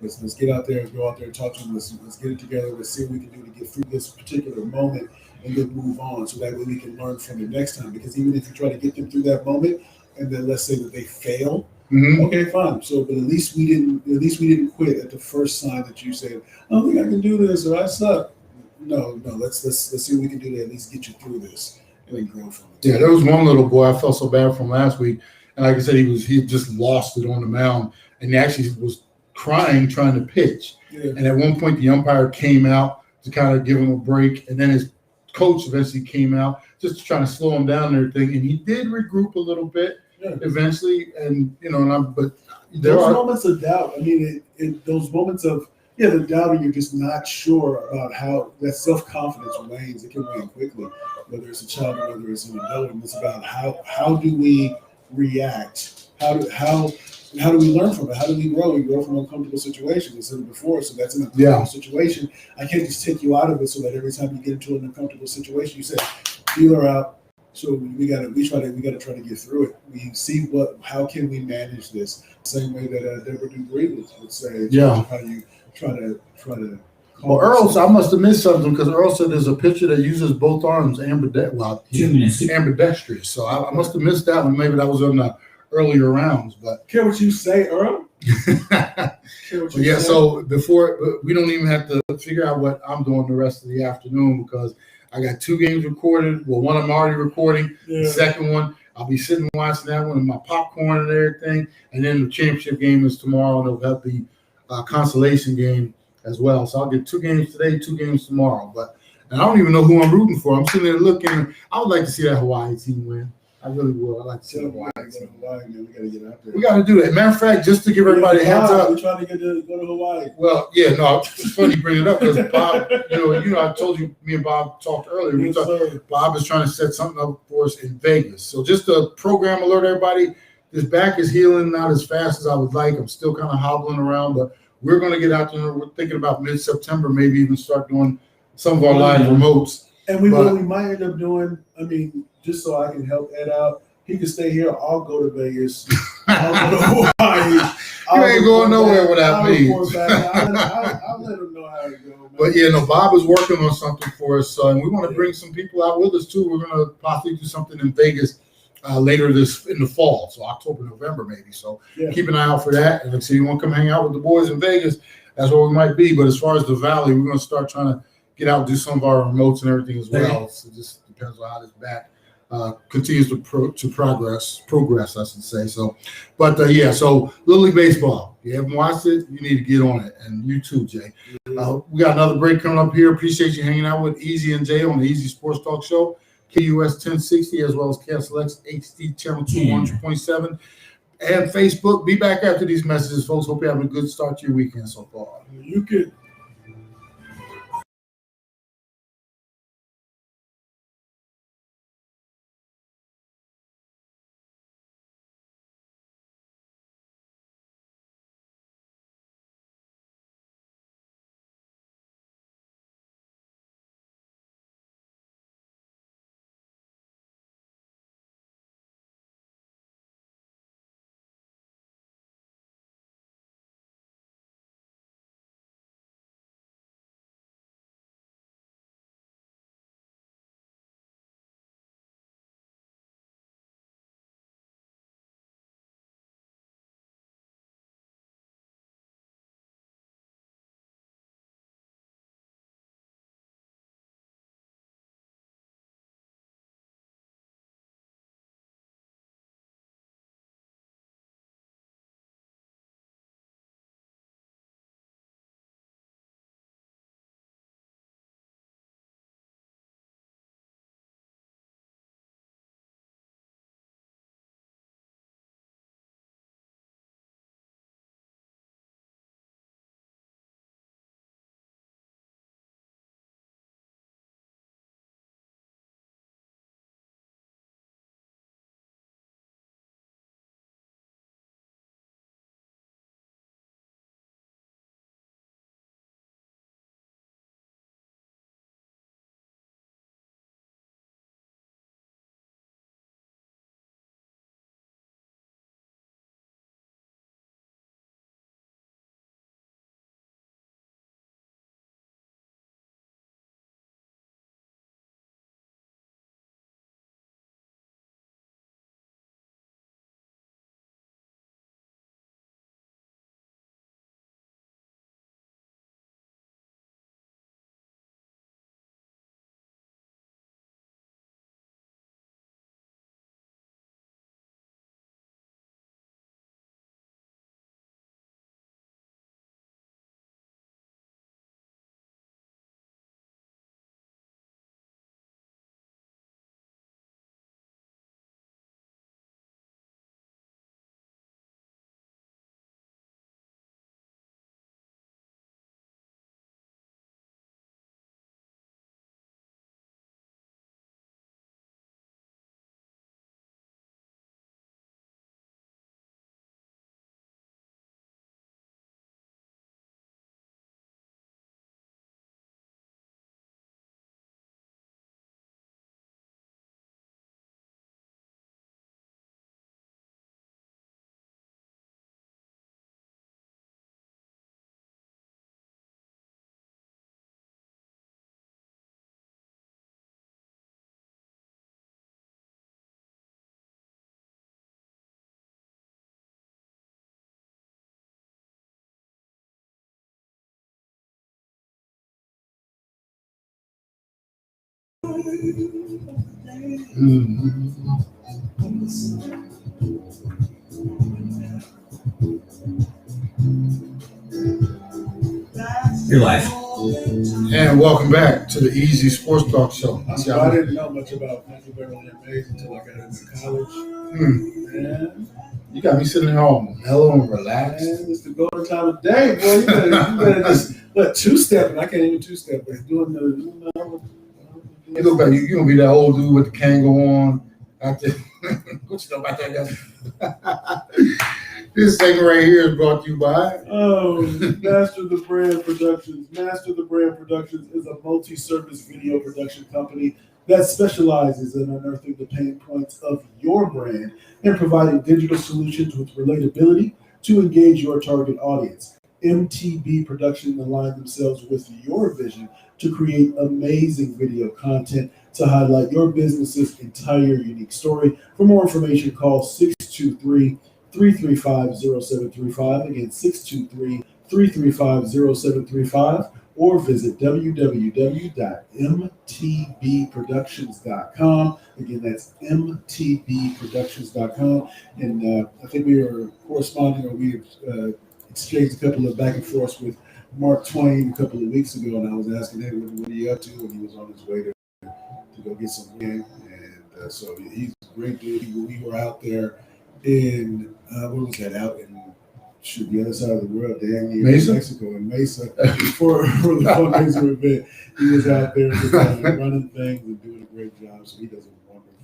S11: let's get out there and go out there and talk to them. Let's get it together. Let's see what we can do to get through this particular moment and then move on, so that way we can learn from it next time. Because even if you try to get them through that moment, and then let's say that they fail, okay, fine. So, but at least we didn't quit at the first sign that you said, I don't think I can do this, or I suck. No. Let's see what we can do to at least get you through this and then grow from it.
S9: Yeah, there was one little boy I felt so bad from last week, and like I said, he just lost it on the mound, and he actually was crying trying to pitch. Yeah. And at one point, the umpire came out to kind of give him a break, and then his coach eventually came out just trying to slow him down and everything, and he did regroup a little bit eventually, and but there
S11: those
S9: are
S11: moments of doubt. I mean, those moments of the doubt, and you're just not sure about how that self-confidence wanes. It can wane quickly, whether it's a child or whether it's an adult. And it's about how do we react? How do we learn from it? How do we grow? We grow from uncomfortable situations. I said it before, so that's an uncomfortable situation. I can't just take you out of it so that every time you get into an uncomfortable situation, you say, "Feel her out." So we got to try to get through it. We see how can we manage this? Same way that Deborah Dupree would say. How you try to.
S9: Well, Earl, I must have missed something because Earl said there's a pitcher that uses both arms ambidextrous. So I must have missed that one. Maybe that was on the earlier rounds, but
S11: care what you say, Earl.
S9: So before we don't even have to figure out what I'm doing the rest of the afternoon because I got 2 games recorded. Well, one I'm already recording. Yeah. The second one, I'll be sitting watching that one with my popcorn and everything. And then the championship game is tomorrow, and they'll have the consolation game as well. So I'll get 2 games today, 2 games tomorrow. And I don't even know who I'm rooting for. I'm sitting there looking. I would like to see that Hawaii team win. I really would. I like to see
S11: Tell
S9: the
S11: me,
S9: Hawaii.
S11: man, we gotta get out there.
S9: We got to do that. Matter of fact, just to give everybody a heads up.
S11: We're trying to go to Hawaii.
S9: Well, yeah, no, it's funny you bring it up because Bob, I told you, me and Bob talked earlier.
S11: Yes, sir.
S9: Bob is trying to set something up for us in Vegas. So just a program alert, everybody. This back is healing not as fast as I would like. I'm still kind of hobbling around, but we're going to get out there. We're thinking about mid-September, maybe even start doing some of our live remotes.
S11: And what we might end up doing, I mean, just so I can help Ed out, he can stay here. I'll go to Vegas. I'll go to Hawaii.
S9: You ain't going nowhere without me.
S11: I'll let him know how to go, man.
S9: But yeah, no, Bob is working on something for us, and we want to bring some people out with us too. We're going to possibly do something in Vegas later in the fall, so October, November maybe. So keep an eye out for that. And if you want to come hang out with the boys in Vegas, that's where we might be. But as far as the Valley, we're going to start trying to get out and do some of our remotes and everything as well. So it just depends on how this back continues to progress, I should say. So, but so Little League Baseball. If you haven't watched it, you need to get on it, and you too, Jay. We got another break coming up here. Appreciate you hanging out with Easy and Jay on the Easy Sports Talk Show, KUS 1060, as well as KSLX HD channel 200.7, and Facebook. Be back after these messages, folks. Hope you're having a good start to your weekend so far.
S11: You could.
S1: You're live.
S9: And welcome back to the Easy Sports Talk Show.
S11: So I didn't know much about Michael Beverly and Mays until I got into college. And
S9: You got me sitting here all mellow and relaxed.
S11: it's the golden time of day, boy. You better just two-stepping. I can't even two-step, but doing the
S9: You look like you're gonna be that old dude with the Kango on. Out there. What you know about that, guys? This segment right here is brought to you by
S11: Master the Brand Productions. Master the Brand Productions is a multi-service video production company that specializes in unearthing the pain points of your brand and providing digital solutions with relatability to engage your target audience. MTB Productions align themselves with your vision to create amazing video content to highlight your business's entire unique story. For more information, call 623-335-0735. Again, 623-335-0735, or visit www.mtbproductions.com. Again, that's mtbproductions.com. And I think we are corresponding, or we exchanged a couple of back and forth with Mark Twain a couple of weeks ago, and I was asking him, what are you up to? And he was on his way to go get some wind. And so he's a great dude. We were out there in, what was that, out in the other side of the world, damn near
S9: Mesa?
S11: Mexico, in Mesa, for the fundraiser event. He was out there just, running things and doing a great job. So he does a wonderful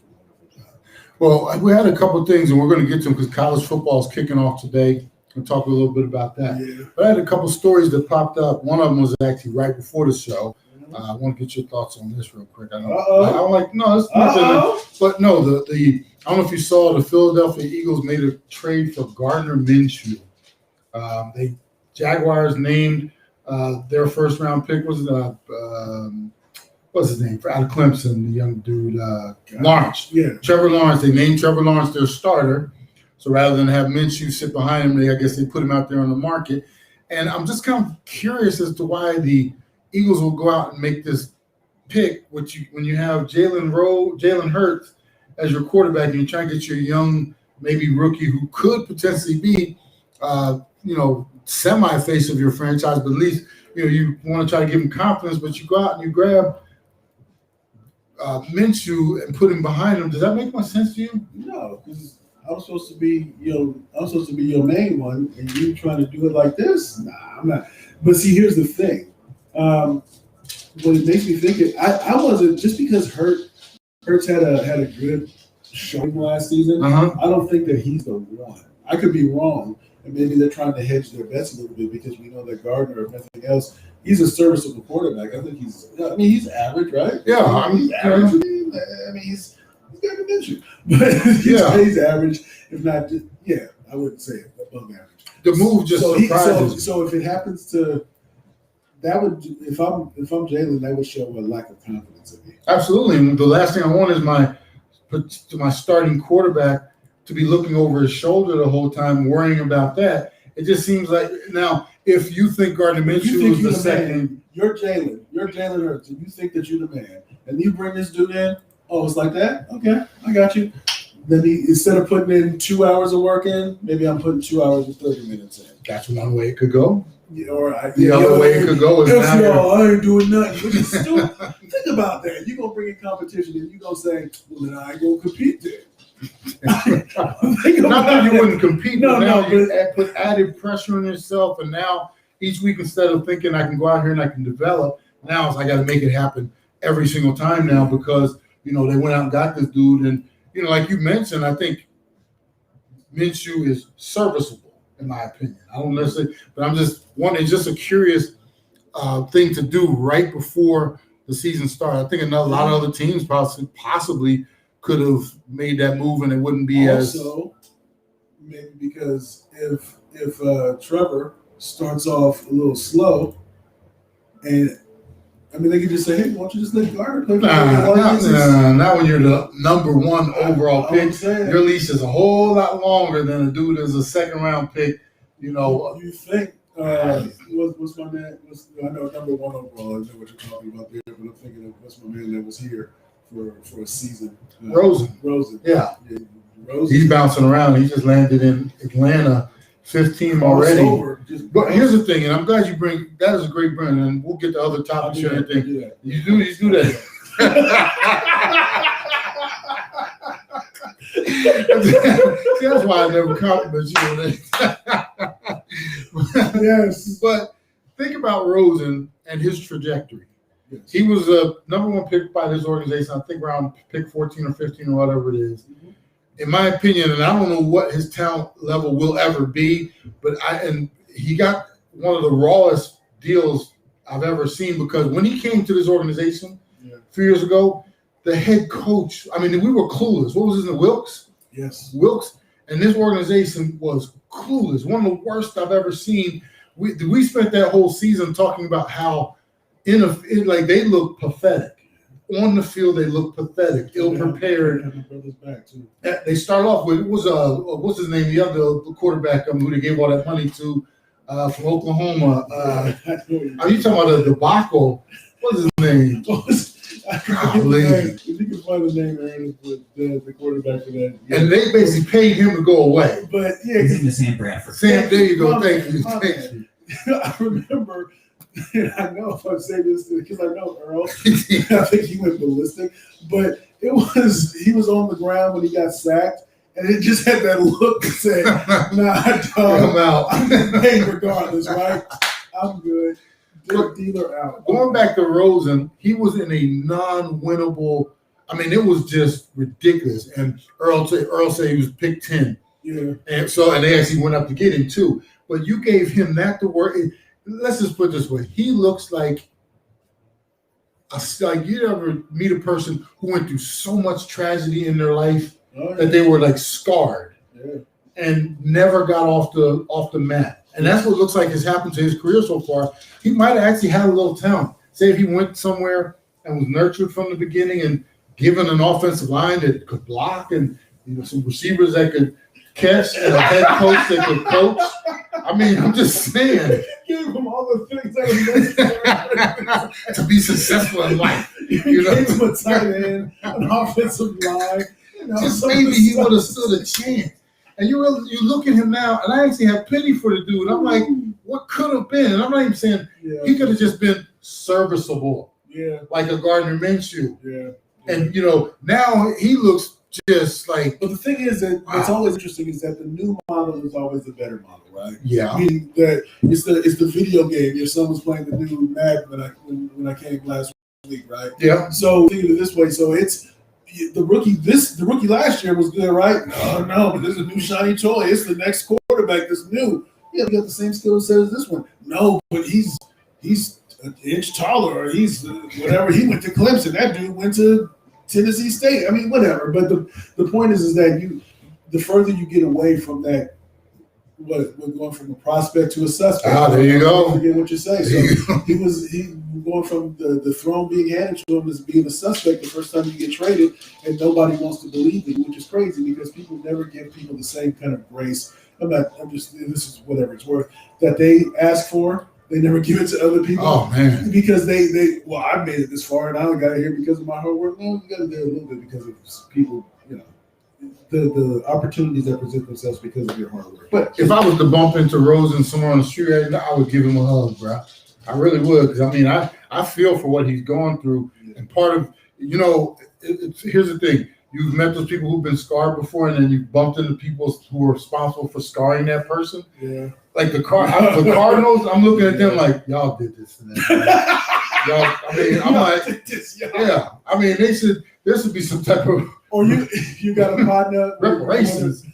S11: job.
S9: Well, we had a couple of things, and we're going to get to them because college football is kicking off today. We'll talk a little bit about that.
S11: Yeah.
S9: But I had a couple of stories that popped up. One of them was actually right before the show. I want to get your thoughts on this real quick. I'm like, no, it's nothing. But no, the I don't know if you saw, the Philadelphia Eagles made a trade for Gardner Minshew. Jaguars named their first round pick was what's his name, out of Clemson, the young dude, Lawrence.
S11: Yeah.
S9: Trevor Lawrence. They named Trevor Lawrence their starter. So rather than have Minshew sit behind him, I guess they put him out there on the market. And I'm just kind of curious as to why the Eagles will go out and make this pick, when you have Jalen Hurts as your quarterback, and you try to get your young, maybe rookie who could potentially be, semi-face of your franchise, but at least you want to try to give him confidence. But you go out and you grab Minshew and put him behind him. Does that make much sense to you?
S11: No, because I'm supposed to be your main one, and you trying to do it like this? Nah, I'm not. But see, here's the thing. What it makes me think I wasn't, just because Hurts had a good showing last season. I don't think that he's the one. I could be wrong, and maybe they're trying to hedge their bets a little bit because we know that Gardner, if nothing else, he's a serviceable quarterback. I think he's average, right?
S9: Yeah,
S11: he's average. He's got potential, but he's average. If not, I wouldn't say above average.
S9: The move just surprises.
S11: So if it happens to. That would, if I'm Jalen, that would show a lack of confidence in me.
S9: Absolutely. And the last thing I want is my starting quarterback to be looking over his shoulder the whole time, worrying about that. It just seems like, now, if you think Gardner Minshew is the second,
S11: you're Jalen Hurts, and you think that you're the man, and you bring this dude in. Oh, it's like that? Okay, I got you. Then instead of putting in 2 hours of work in, maybe I'm putting 2 hours and 30 minutes in.
S9: That's one way it could go.
S11: The
S9: other way it could go is
S11: I ain't doing nothing. Which is stupid. Think about that. You're going to bring in competition and you're going to say, well, then I ain't going to compete there.
S9: Not that you wouldn't compete, but now you
S11: but
S9: put added pressure on yourself. And now each week, instead of thinking I can go out here and I can develop, now it's I got to make it happen every single time now because, they went out and got this dude. And, like you mentioned, I think Minshew is serviceable. In my opinion, I don't necessarily, but I'm just wondering. It's just a curious thing to do right before the season started. I think a lot of other teams possibly could have made that move, and it wouldn't be
S11: also maybe because if Trevor starts off a little slow, and they could just say, "Hey, why don't you just let Gardner play?"
S9: Not when you're the number one overall pick. Your leash is a whole lot longer than a dude that's a second round pick.
S11: You think? What's my man? I know number one overall. I know what you're talking about there, but I'm thinking of what's my man that was here for a season.
S9: Rosen. Yeah.
S11: Rosen.
S9: He's bouncing around. He just landed in Atlanta, 15 already. But here's the thing, and I'm glad you bring that is a great brand, and we'll get to other topics and everything. You do that. See, that's why I never compliment you on that. Yes, but think about Rosen and his trajectory. Yes. He was a number one pick by this organization, I think around pick 14 or 15 or whatever it is. Mm-hmm. In my opinion, and I don't know what his talent level will ever be, but he got one of the rawest deals I've ever seen, because when he came to this organization a few years ago, the head coach, I mean, we were clueless. What was his name? Wilkes?
S11: Yes.
S9: Wilkes. And this organization was clueless. One of the worst I've ever seen. We spent that whole season talking about how like they look pathetic. On the field, they look pathetic, ill-prepared. They start off with, what's his name? The other quarterback who they gave all that money to from Oklahoma. Are you talking about a debacle? What's his name?
S11: If you can find the name, Ernest, the quarterback for that. Yeah.
S9: And they basically paid him to go away.
S11: But yeah,
S1: his name is Sam Bradford.
S9: Sam, there you go. Thank you.
S11: I remember. I know if I say this because I know Earl. I think he went ballistic, but he was on the ground when he got sacked, and it just had that look that said, "Nah, dog,
S9: I'm out.
S11: I'm paying regardless, right? I'm good." Dealer out.
S9: Going back to Rosen, he was in a non-winnable. I mean, it was just ridiculous. And Earl said he was picked 10.
S11: Yeah.
S9: And they actually went up to get him too. But you gave him that to work. Let's just put it this way: he looks like you ever meet a person who went through so much tragedy in their life that they were like scarred and never got off the mat. And that's what looks like has happened to his career so far. He might have actually had a little talent. Say if he went somewhere and was nurtured from the beginning and given an offensive line that could block and some receivers that could catch and a head coach that could coach. I mean, I'm just saying.
S11: Give him all the things that are necessary
S9: to be successful in life.
S11: You gave him a tight end, an offensive line.
S9: Just maybe he would have stood a chance. And you look at him now, and I actually have pity for the dude. I'm like, what could have been? And I'm not even saying he could have just been serviceable, like a Gardner Minshew. And now he looks just like.
S11: But the thing is that what's always interesting is that the new model is always the better model, right?
S9: Yeah.
S11: I mean that it's the video game. Your son was playing the new Madden when I came last week, right?
S9: Yeah.
S11: So think of it this way. So it's. The rookie last year was good, right? No, but there's a new shiny toy. It's the next quarterback that's new. Yeah, we got the same skill set as this one. No, but he's an inch taller, or he's whatever. He went to Clemson. That dude went to Tennessee State. I mean, whatever. But the point is that the further you get away from that, we're going from a prospect to a suspect.
S9: There you go.
S11: Forget what you say. So he going from the throne being handed to him as being a suspect the first time you get traded, and nobody wants to believe it, which is crazy because people never give people the same kind of grace. This is whatever it's worth that they ask for. They never give it to other people.
S9: Oh man!
S11: Because I made it this far and I only got it here because of my hard work. No, you got to do it a little bit because of people. The opportunities that present themselves because of your hard work.
S9: But if I was to bump into Rosen somewhere on the street, I would give him a hug, bro. I really would, because I mean, I feel for what he's going through, and part of here's the thing: you've met those people who've been scarred before, and then you've bumped into people who are responsible for scarring that person.
S11: Yeah,
S9: like the Cardinals. I'm looking at them like y'all did this to them. Y'all, I mean, I'm like, yeah. I mean, there should be some type of.
S11: Or you got a partner
S9: reparations.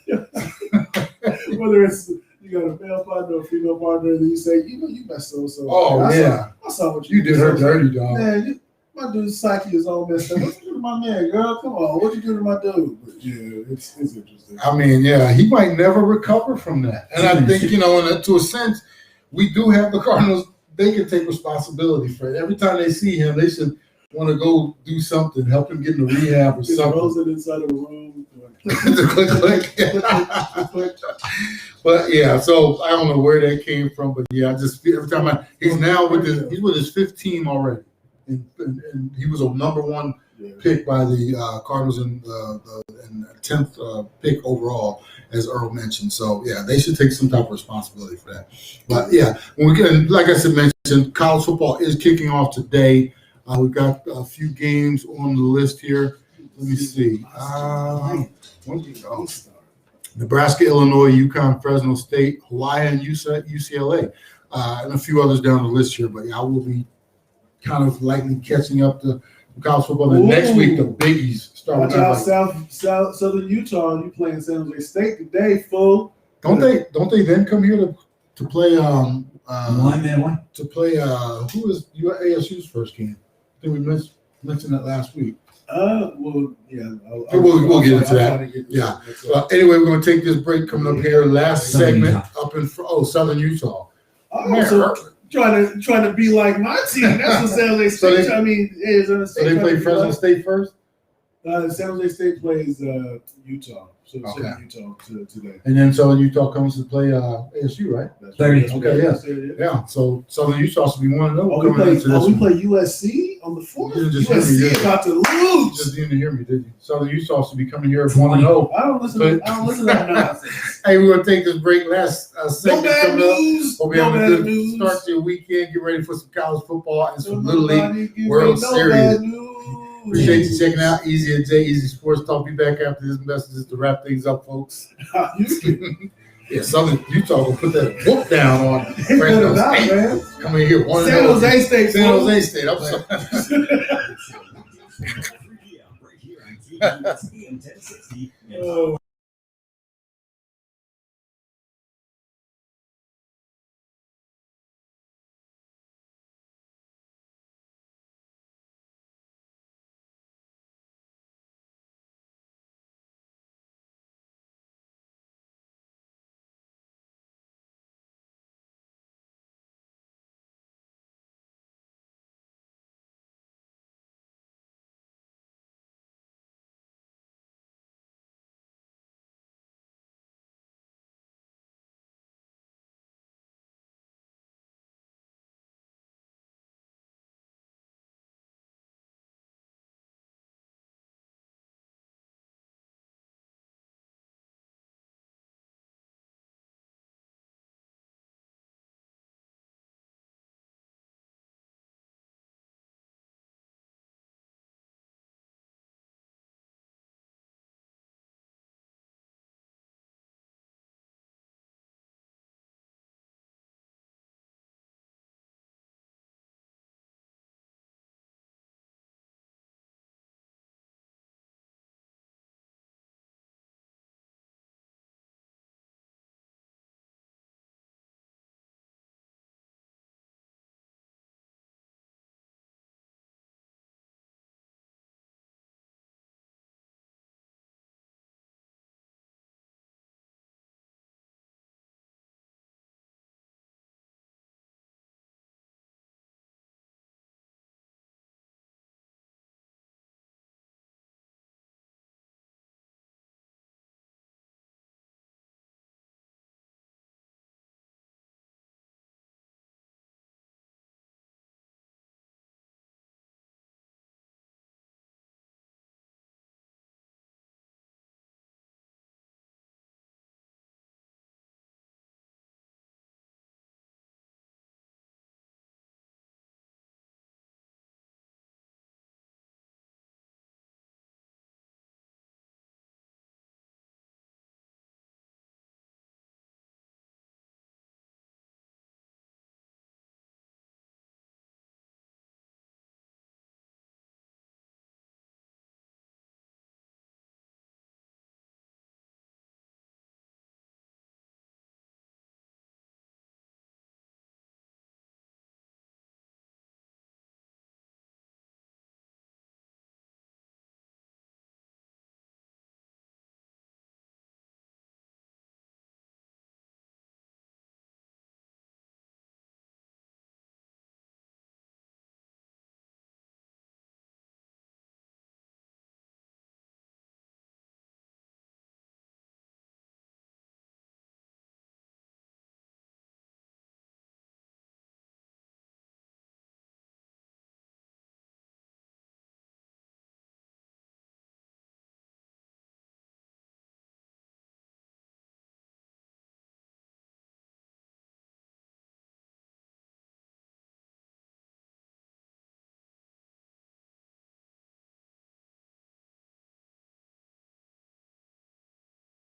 S11: Whether it's you got a male partner or a female partner, and you say, you messed so.
S9: Oh
S11: I saw what
S9: you did. Her dirty, dog.
S11: Man, my dude's psyche is all messed up. What you do to my man, girl? Come on, what you do to my dude? But yeah, it's interesting.
S9: I mean, yeah, he might never recover from that, and I think to a sense, we do have the Cardinals. They can take responsibility for it. Every time they see him, they should want to go do something, help him get into rehab or something.
S11: Rosen inside of a room.
S9: click. But yeah, so I don't know where that came from, but yeah, I just every time he's with his fifth team already, and he was a number one pick by the Cardinals and 10th pick overall. as Earl mentioned. So yeah, they should take some type of responsibility for that. But yeah, when we get, like I said, mentioned, college football is kicking off today. We've got a few games on the list here. Let me see. Nebraska, Illinois, UConn, Fresno State, Hawaii, and UCLA, and a few others down the list here. But yeah, I will be kind of likely catching up to college football. Then next week, the biggies start.
S11: Watch out, Southern Utah. You playing San Jose State today, fool?
S9: Don't they then come here to play?
S1: One.
S9: To play. Who is ASU's first game? I think we mentioned that last week.
S11: Well, yeah.
S9: We'll get into that. Yeah. Anyway, we're going to take this break coming up here. Last segment up in Southern Utah.
S11: Oh, so trying to be like my team. That's what San Jose State. Arizona State.
S9: So they play Fresno State first.
S11: San Jose State plays Utah. So
S9: okay.
S11: Utah today.
S9: And then Southern Utah comes to play ASU, right?
S11: That's right.
S9: Okay, yeah. So Southern Utah should be 1-0.
S11: We play USC on the 4th. USC about to lose.
S9: You just didn't hear me, did you? Southern Utah should be coming here 1-0.
S11: I don't listen to that nonsense.
S9: Hey, we're gonna take this break. Last segment coming up. Hope you have a good
S11: news.
S9: Start to your weekend. Get ready for some college football and some Little League World Series. Appreciate you checking out Easy and J Easy Sports Talk. Be back after this message to wrap things up, folks. Yeah, Southern Utah will put that book down on Fresno State. Man. Come in here,
S11: San Jose State.
S9: San Jose State. I'm sorry.
S2: Oh.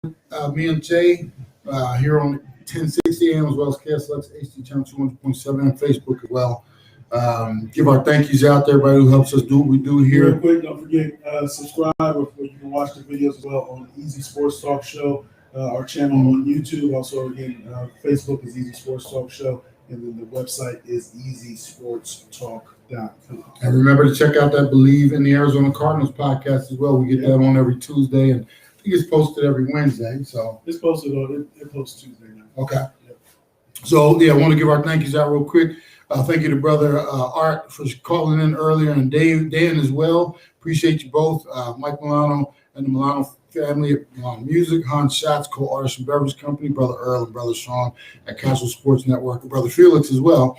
S9: me and Jay here on 1060 AM as well as KSLX HD channel 200.7 and Facebook as well. Give our thank yous out to everybody who helps us do what we do
S11: Real
S9: here.
S11: quick, don't forget, subscribe, or you can watch the videos as well on Easy Sports Talk Show, our channel on YouTube. Also, again, Facebook is Easy Sports Talk Show, and then the website is easysportstalk.com.
S9: And remember to check out that Believe in the Arizona Cardinals podcast as well. We get that on every Tuesday, and I think it's posted every Wednesday. So
S11: It's posted on, it posts Tuesday night.
S9: okay. So yeah, I want to give our thank yous out real quick. Thank you to brother Art for calling in earlier, and Dan as well. Appreciate you both. Mike Milano and the Milano family at Milano Music, Hans Schatz, co-artist and beverage company, brother Earl and brother Sean at Casual Sports Network, and brother Felix as well.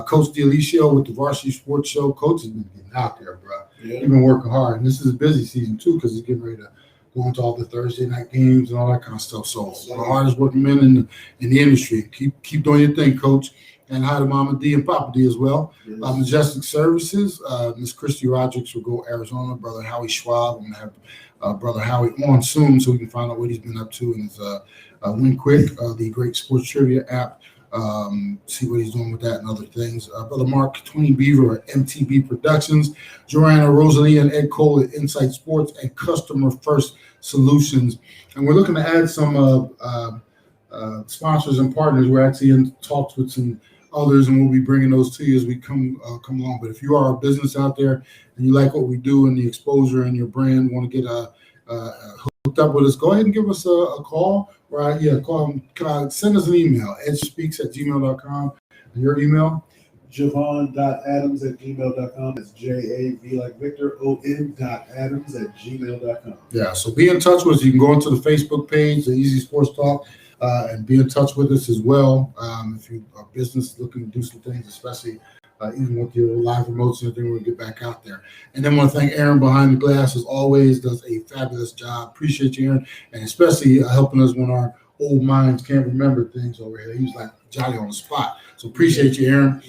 S9: Coach DeLicio with the Varsity Sports Show. Coach has been getting out there, bro.
S11: Yeah.
S9: He's been working hard, and this is a busy season too because he's getting ready to go into all the Thursday night games and all that kind of stuff. So one of the hardest working men in the industry. Keep doing your thing, Coach. And hi to Mama D and Papa D as well.
S11: Yes.
S9: Majestic Services, Miss Christy Rodriguez will go Arizona. Brother Howie Schwab, and have Brother Howie on soon so we can find out what he's been up to in his Win Quick, the great sports trivia app. See what he's doing with that and other things. Brother Mark Twain Beaver at MTB Productions, Joanna Rosalie and Ed Cole at Insight Sports and Customer First Solutions. And we're looking to add some sponsors and partners. We're actually in talks with some others, and we'll be bringing those to you as we come along. But if you are a business out there and you like what we do and the exposure and your brand, want to get hooked up with us, go ahead and give us a call. Or send us an email, edgespeaks@gmail.com. And your email?
S11: Javon.adams@gmail.com. That's JAV like Victor, ON.adams@gmail.com.
S9: Yeah, so be in touch with us. You can go into the Facebook page, the Easy Sports Talk, and be in touch with us as well. If you are a business looking to do some things, especially even with your live remotes and everything, we'll get back out there. And then I want to thank Aaron behind the glass, as always, does a fabulous job. Appreciate you, Aaron, and especially helping us when our old minds can't remember things over here. He was like jolly on the spot. So appreciate you, Aaron.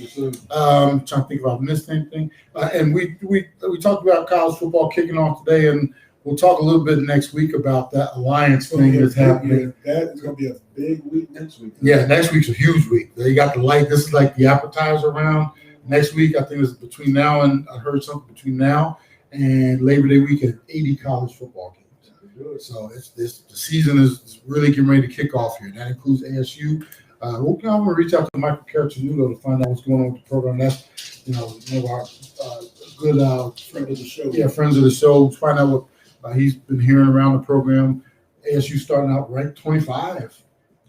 S9: Trying to think if I've missed anything. And we talked about college football kicking off today, and we'll talk a little bit next week about that alliance thing that's happening.
S11: That is going to be a big week next week.
S9: Yeah, next week's a huge week. You got the light. This is like the appetizer round. Next week, I think it's between now and I heard something between now and Labor Day weekend, 80 college football games. So the season is really getting ready to kick off here. That includes ASU. We're going to reach out to Michael Caratenuto to find out what's going on with the program. That's one of our good
S11: Friend of the show.
S9: Yeah, friends of the show. Find out what he's been hearing around the program. ASU starting out ranked 25.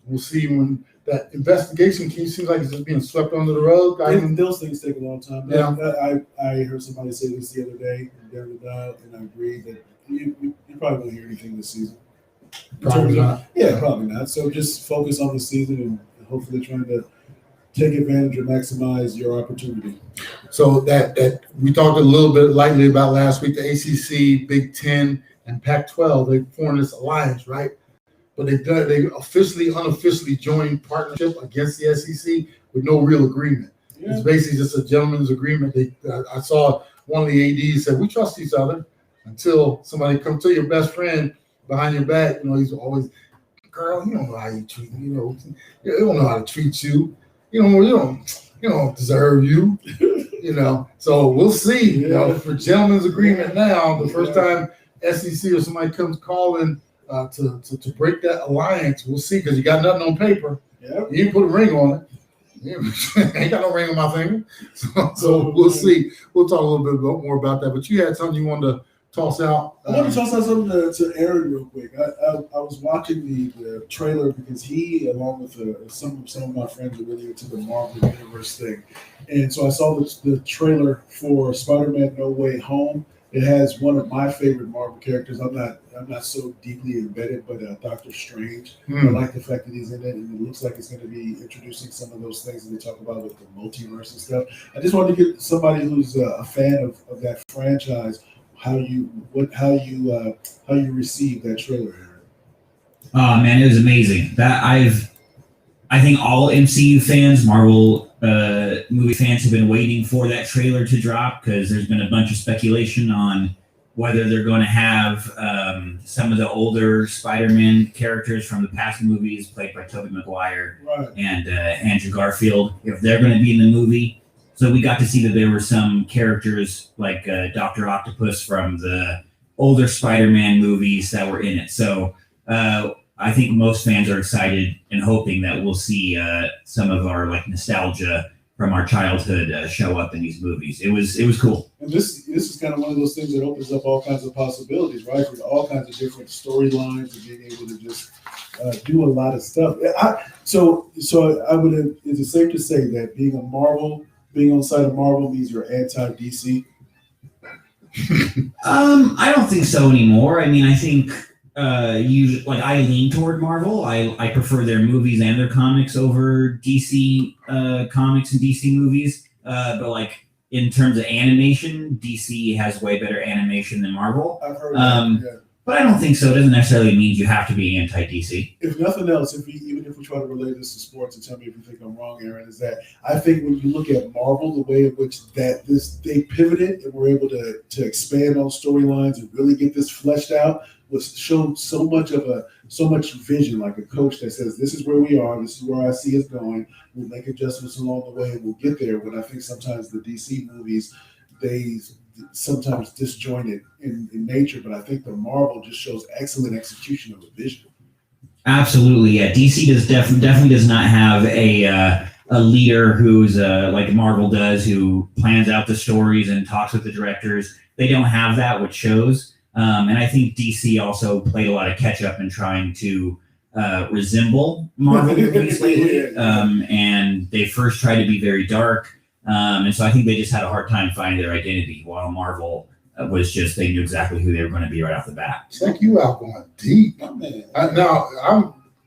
S9: We'll see when that investigation seems like it's just being swept under the rug.
S11: Those things take a long time.
S9: Yeah.
S11: I heard somebody say this the other day, and I agree that you probably won't hear anything this season.
S9: Probably not.
S11: Yeah, probably not. So just focus on the season and hopefully trying to take advantage or maximize your opportunity.
S9: So that we talked a little bit lightly about last week, the ACC, Big Ten, and Pac-12, they formed this alliance, right? But they unofficially joined partnership against the SEC with no real agreement. Yeah. It's basically just a gentleman's agreement. I saw one of the ADs said, "We trust each other," until somebody comes to your best friend behind your back. He's always, "Girl, you don't know how you treat me. You don't know how to treat you. You don't deserve you." So we'll see. For gentleman's agreement now, the first time SEC or somebody comes calling to break that alliance, we'll see, because you got nothing on paper.
S11: Yeah.
S9: You didn't put a ring on it. Ain't got no ring on my finger. So we'll see. We'll talk a little bit more about that. But you had something you wanted to toss out.
S11: I want to toss out something to Aaron real quick. I was watching the trailer because he, along with some of my friends, are really into the Marvel Universe thing. And so I saw the trailer for Spider-Man No Way Home. It has one of my favorite Marvel characters. I'm not so deeply embedded, but Doctor Strange. I like the fact that he's in it, and it looks like it's going to be introducing some of those things that they talk about with the multiverse and stuff. I just wanted to get somebody who's a fan of that franchise how you received that trailer, Aaron.
S1: Oh man, it was amazing. I think all MCU fans, Marvel movie fans, have been waiting for that trailer to drop, because there's been a bunch of speculation on whether they're going to have some of the older Spider-Man characters from the past movies played by Tobey Maguire
S11: Right.
S1: and Andrew Garfield, if they're going to be in the movie. So we got to see that there were some characters like Dr. Octopus from the older Spider-Man movies that were in it. So I think most fans are excited and hoping that we'll see some of our like nostalgia from our childhood show up in these movies. It was cool.
S11: And this is kind of one of those things that opens up all kinds of possibilities, right? For all kinds of different storylines and being able to just do a lot of stuff. So I would. Is it safe to say that being on side of Marvel means you're anti-DC?
S1: I don't think so anymore. I mean, I think I lean toward Marvel. I prefer their movies and their comics over DC comics and DC movies. But like in terms of animation, DC has way better animation than Marvel.
S11: I've heard that. Yeah.
S1: But I don't think so. It doesn't necessarily mean you have to be anti-DC.
S11: If nothing else, even if we try to relate this to sports, and tell me if you think I'm wrong, Aaron, is that I think when you look at Marvel, the way in which they pivoted and were able to expand on storylines and really get this fleshed out was shown so much vision, like a coach that says, this is where we are, this is where I see us going, we'll make adjustments along the way and we'll get there. But I think sometimes the DC movies, they sometimes disjointed in nature, but I think the Marvel just shows excellent execution of the vision.
S1: Absolutely, yeah. DC definitely does not have a leader who's like Marvel does, who plans out the stories and talks with the directors. They don't have that with shows, and I think DC also played a lot of catch up in trying to resemble Marvel movies lately. And they first tried to be very dark. And so I think they just had a hard time finding their identity, while Marvel was just, they knew exactly who they were going to be right off the bat.
S9: Check you out going deep.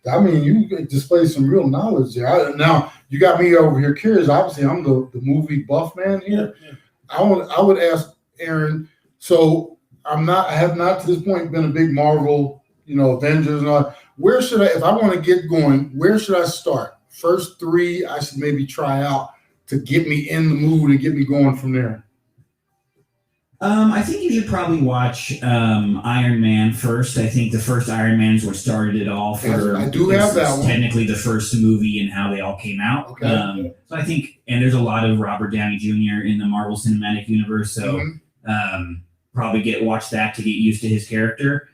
S9: You displayed some real knowledge there. Now, you got me over here curious. Obviously, I'm the movie buff man here. Yeah. I would ask Aaron, so I have not to this point been a big Marvel, Avengers and all. Where should if I want to get going, where should I start? First 3, I should maybe try out to get me in the mood and get me going from there?
S1: I think you should probably watch Iron Man first. I think the first Iron Man's what started it all.
S9: I do have that one.
S1: Technically the first movie and how they all came out.
S9: Okay.
S1: So I think, and there's a lot of Robert Downey Jr. in the Marvel Cinematic Universe, so probably watch that to get used to his character.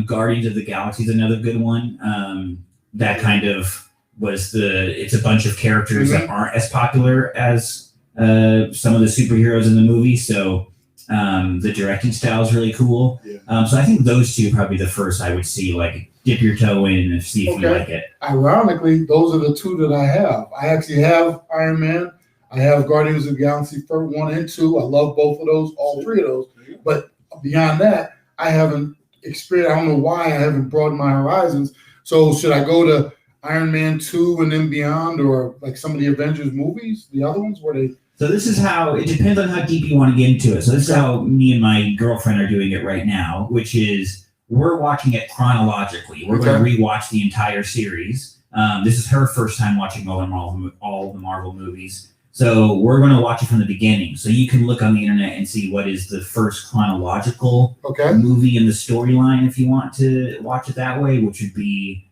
S1: Guardians of the Galaxy is another good one. That kind of it's a bunch of characters that aren't as popular as some of the superheroes in the movie, so the directing style is really cool. So I think those two probably the first I would see, like dip your toe in and see if you like it.
S9: Ironically, those are the 2 that I have. I actually have Iron Man. I have Guardians of the Galaxy 1 and 2. I love both of those, all 3 of those. But beyond that, I haven't experienced. I don't know why I haven't broadened my horizons. So should I go to Iron Man 2 and then beyond, or like some of the Avengers movies, the other ones where they?
S1: So this is how, it depends on how deep you want to get into it. So this is how me and my girlfriend are doing it right now, which is we're watching it chronologically. We're going to rewatch the entire series. This is her first time watching all the Marvel movies. So we're going to watch it from the beginning. So you can look on the internet and see what is the first chronological movie in the storyline if you want to watch it that way, which would be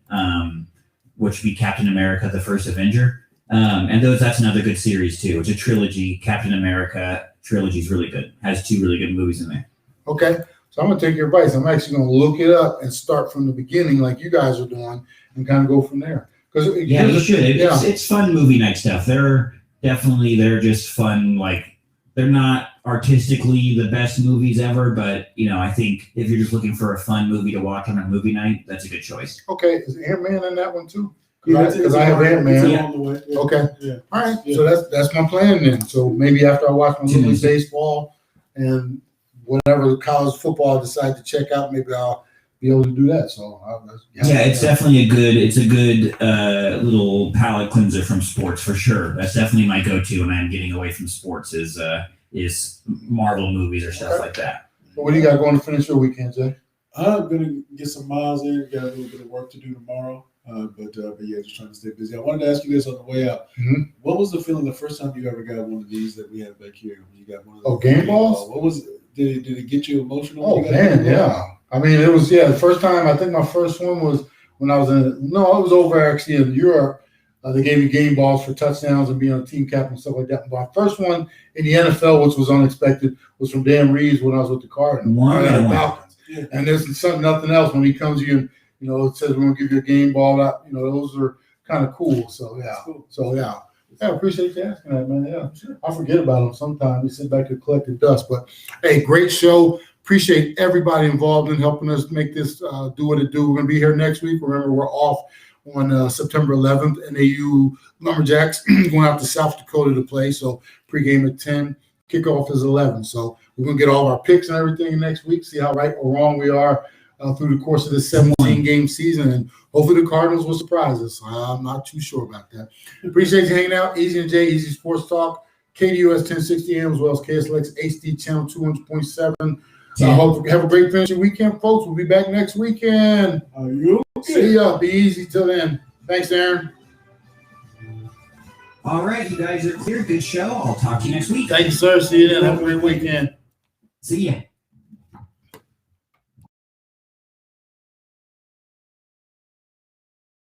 S1: Captain America, the First Avenger. And that's another good series too. It's a trilogy. Captain America trilogy is really good. Has 2 really good movies in there.
S9: Okay. So I'm going to take your advice. I'm actually going to look it up and start from the beginning like you guys are doing and kind of go from there.
S1: You should. It's fun movie night stuff. They're just fun. Like, they're not artistically the best movies ever, but I think if you're just looking for a fun movie to watch on a movie night, that's a good choice.
S9: Okay. Is Ant-Man in that one too? Because I have Ant-Man. Okay. Yeah. All right. Yeah. So that's my plan then. So maybe after I watch my Little League baseball and whatever college football I decide to check out, maybe I'll be able to do that. So
S1: it's definitely a good little palate cleanser from sports for sure. That's definitely my go-to when I'm getting away from sports is Marvel movies or stuff like that.
S9: What do you got going to finish your weekend, Jay?
S11: I'm gonna get some miles in. Got a little bit of work to do tomorrow. But yeah, just trying to stay busy. I wanted to ask you this on the way out. What was the feeling the first time you ever got one of these that we had back here? When you got one of those
S9: game balls?
S11: What was it? Did it get you emotional?
S9: Oh man, yeah. I mean, it was the first time. I think my first one was when I was it was over actually in Europe. They gave me game balls for touchdowns and being a team captain and stuff like that. But my first one in the NFL, which was unexpected, was from Dan Reeves when I was with the Cardinals.
S1: Wow.
S9: Falcons. Yeah. And there's nothing else when he comes to you and it says we're gonna give you a game ball. Those are kind of cool. So yeah.
S11: Cool.
S9: So yeah. Yeah, I appreciate you asking that, man. Yeah, sure. I forget about them sometimes. We sit back and collect the dust. But hey, great show. Appreciate everybody involved in helping us make this do what it do. We're gonna be here next week. Remember, we're off on September 11th. NAU Lumberjacks going out to South Dakota to play. So pregame at 10, kickoff is 11. So we're going to get all of our picks and everything next week, see how right or wrong we are through the course of this 17-game season. And hopefully the Cardinals will surprise us. I'm not too sure about that. Appreciate you hanging out. Easy and J, Easy Sports Talk, KDUS 1060 AM as well as KSLX HD channel 200.7. I hope you have a great finish of weekend, folks. We'll be back next weekend.
S11: Are you okay?
S9: See ya. Be easy till then. Thanks, Aaron.
S1: All right, you guys are clear. Good show. I'll talk to you next week.
S9: Thank you, sir. See you then. Have a great weekend.
S1: See ya.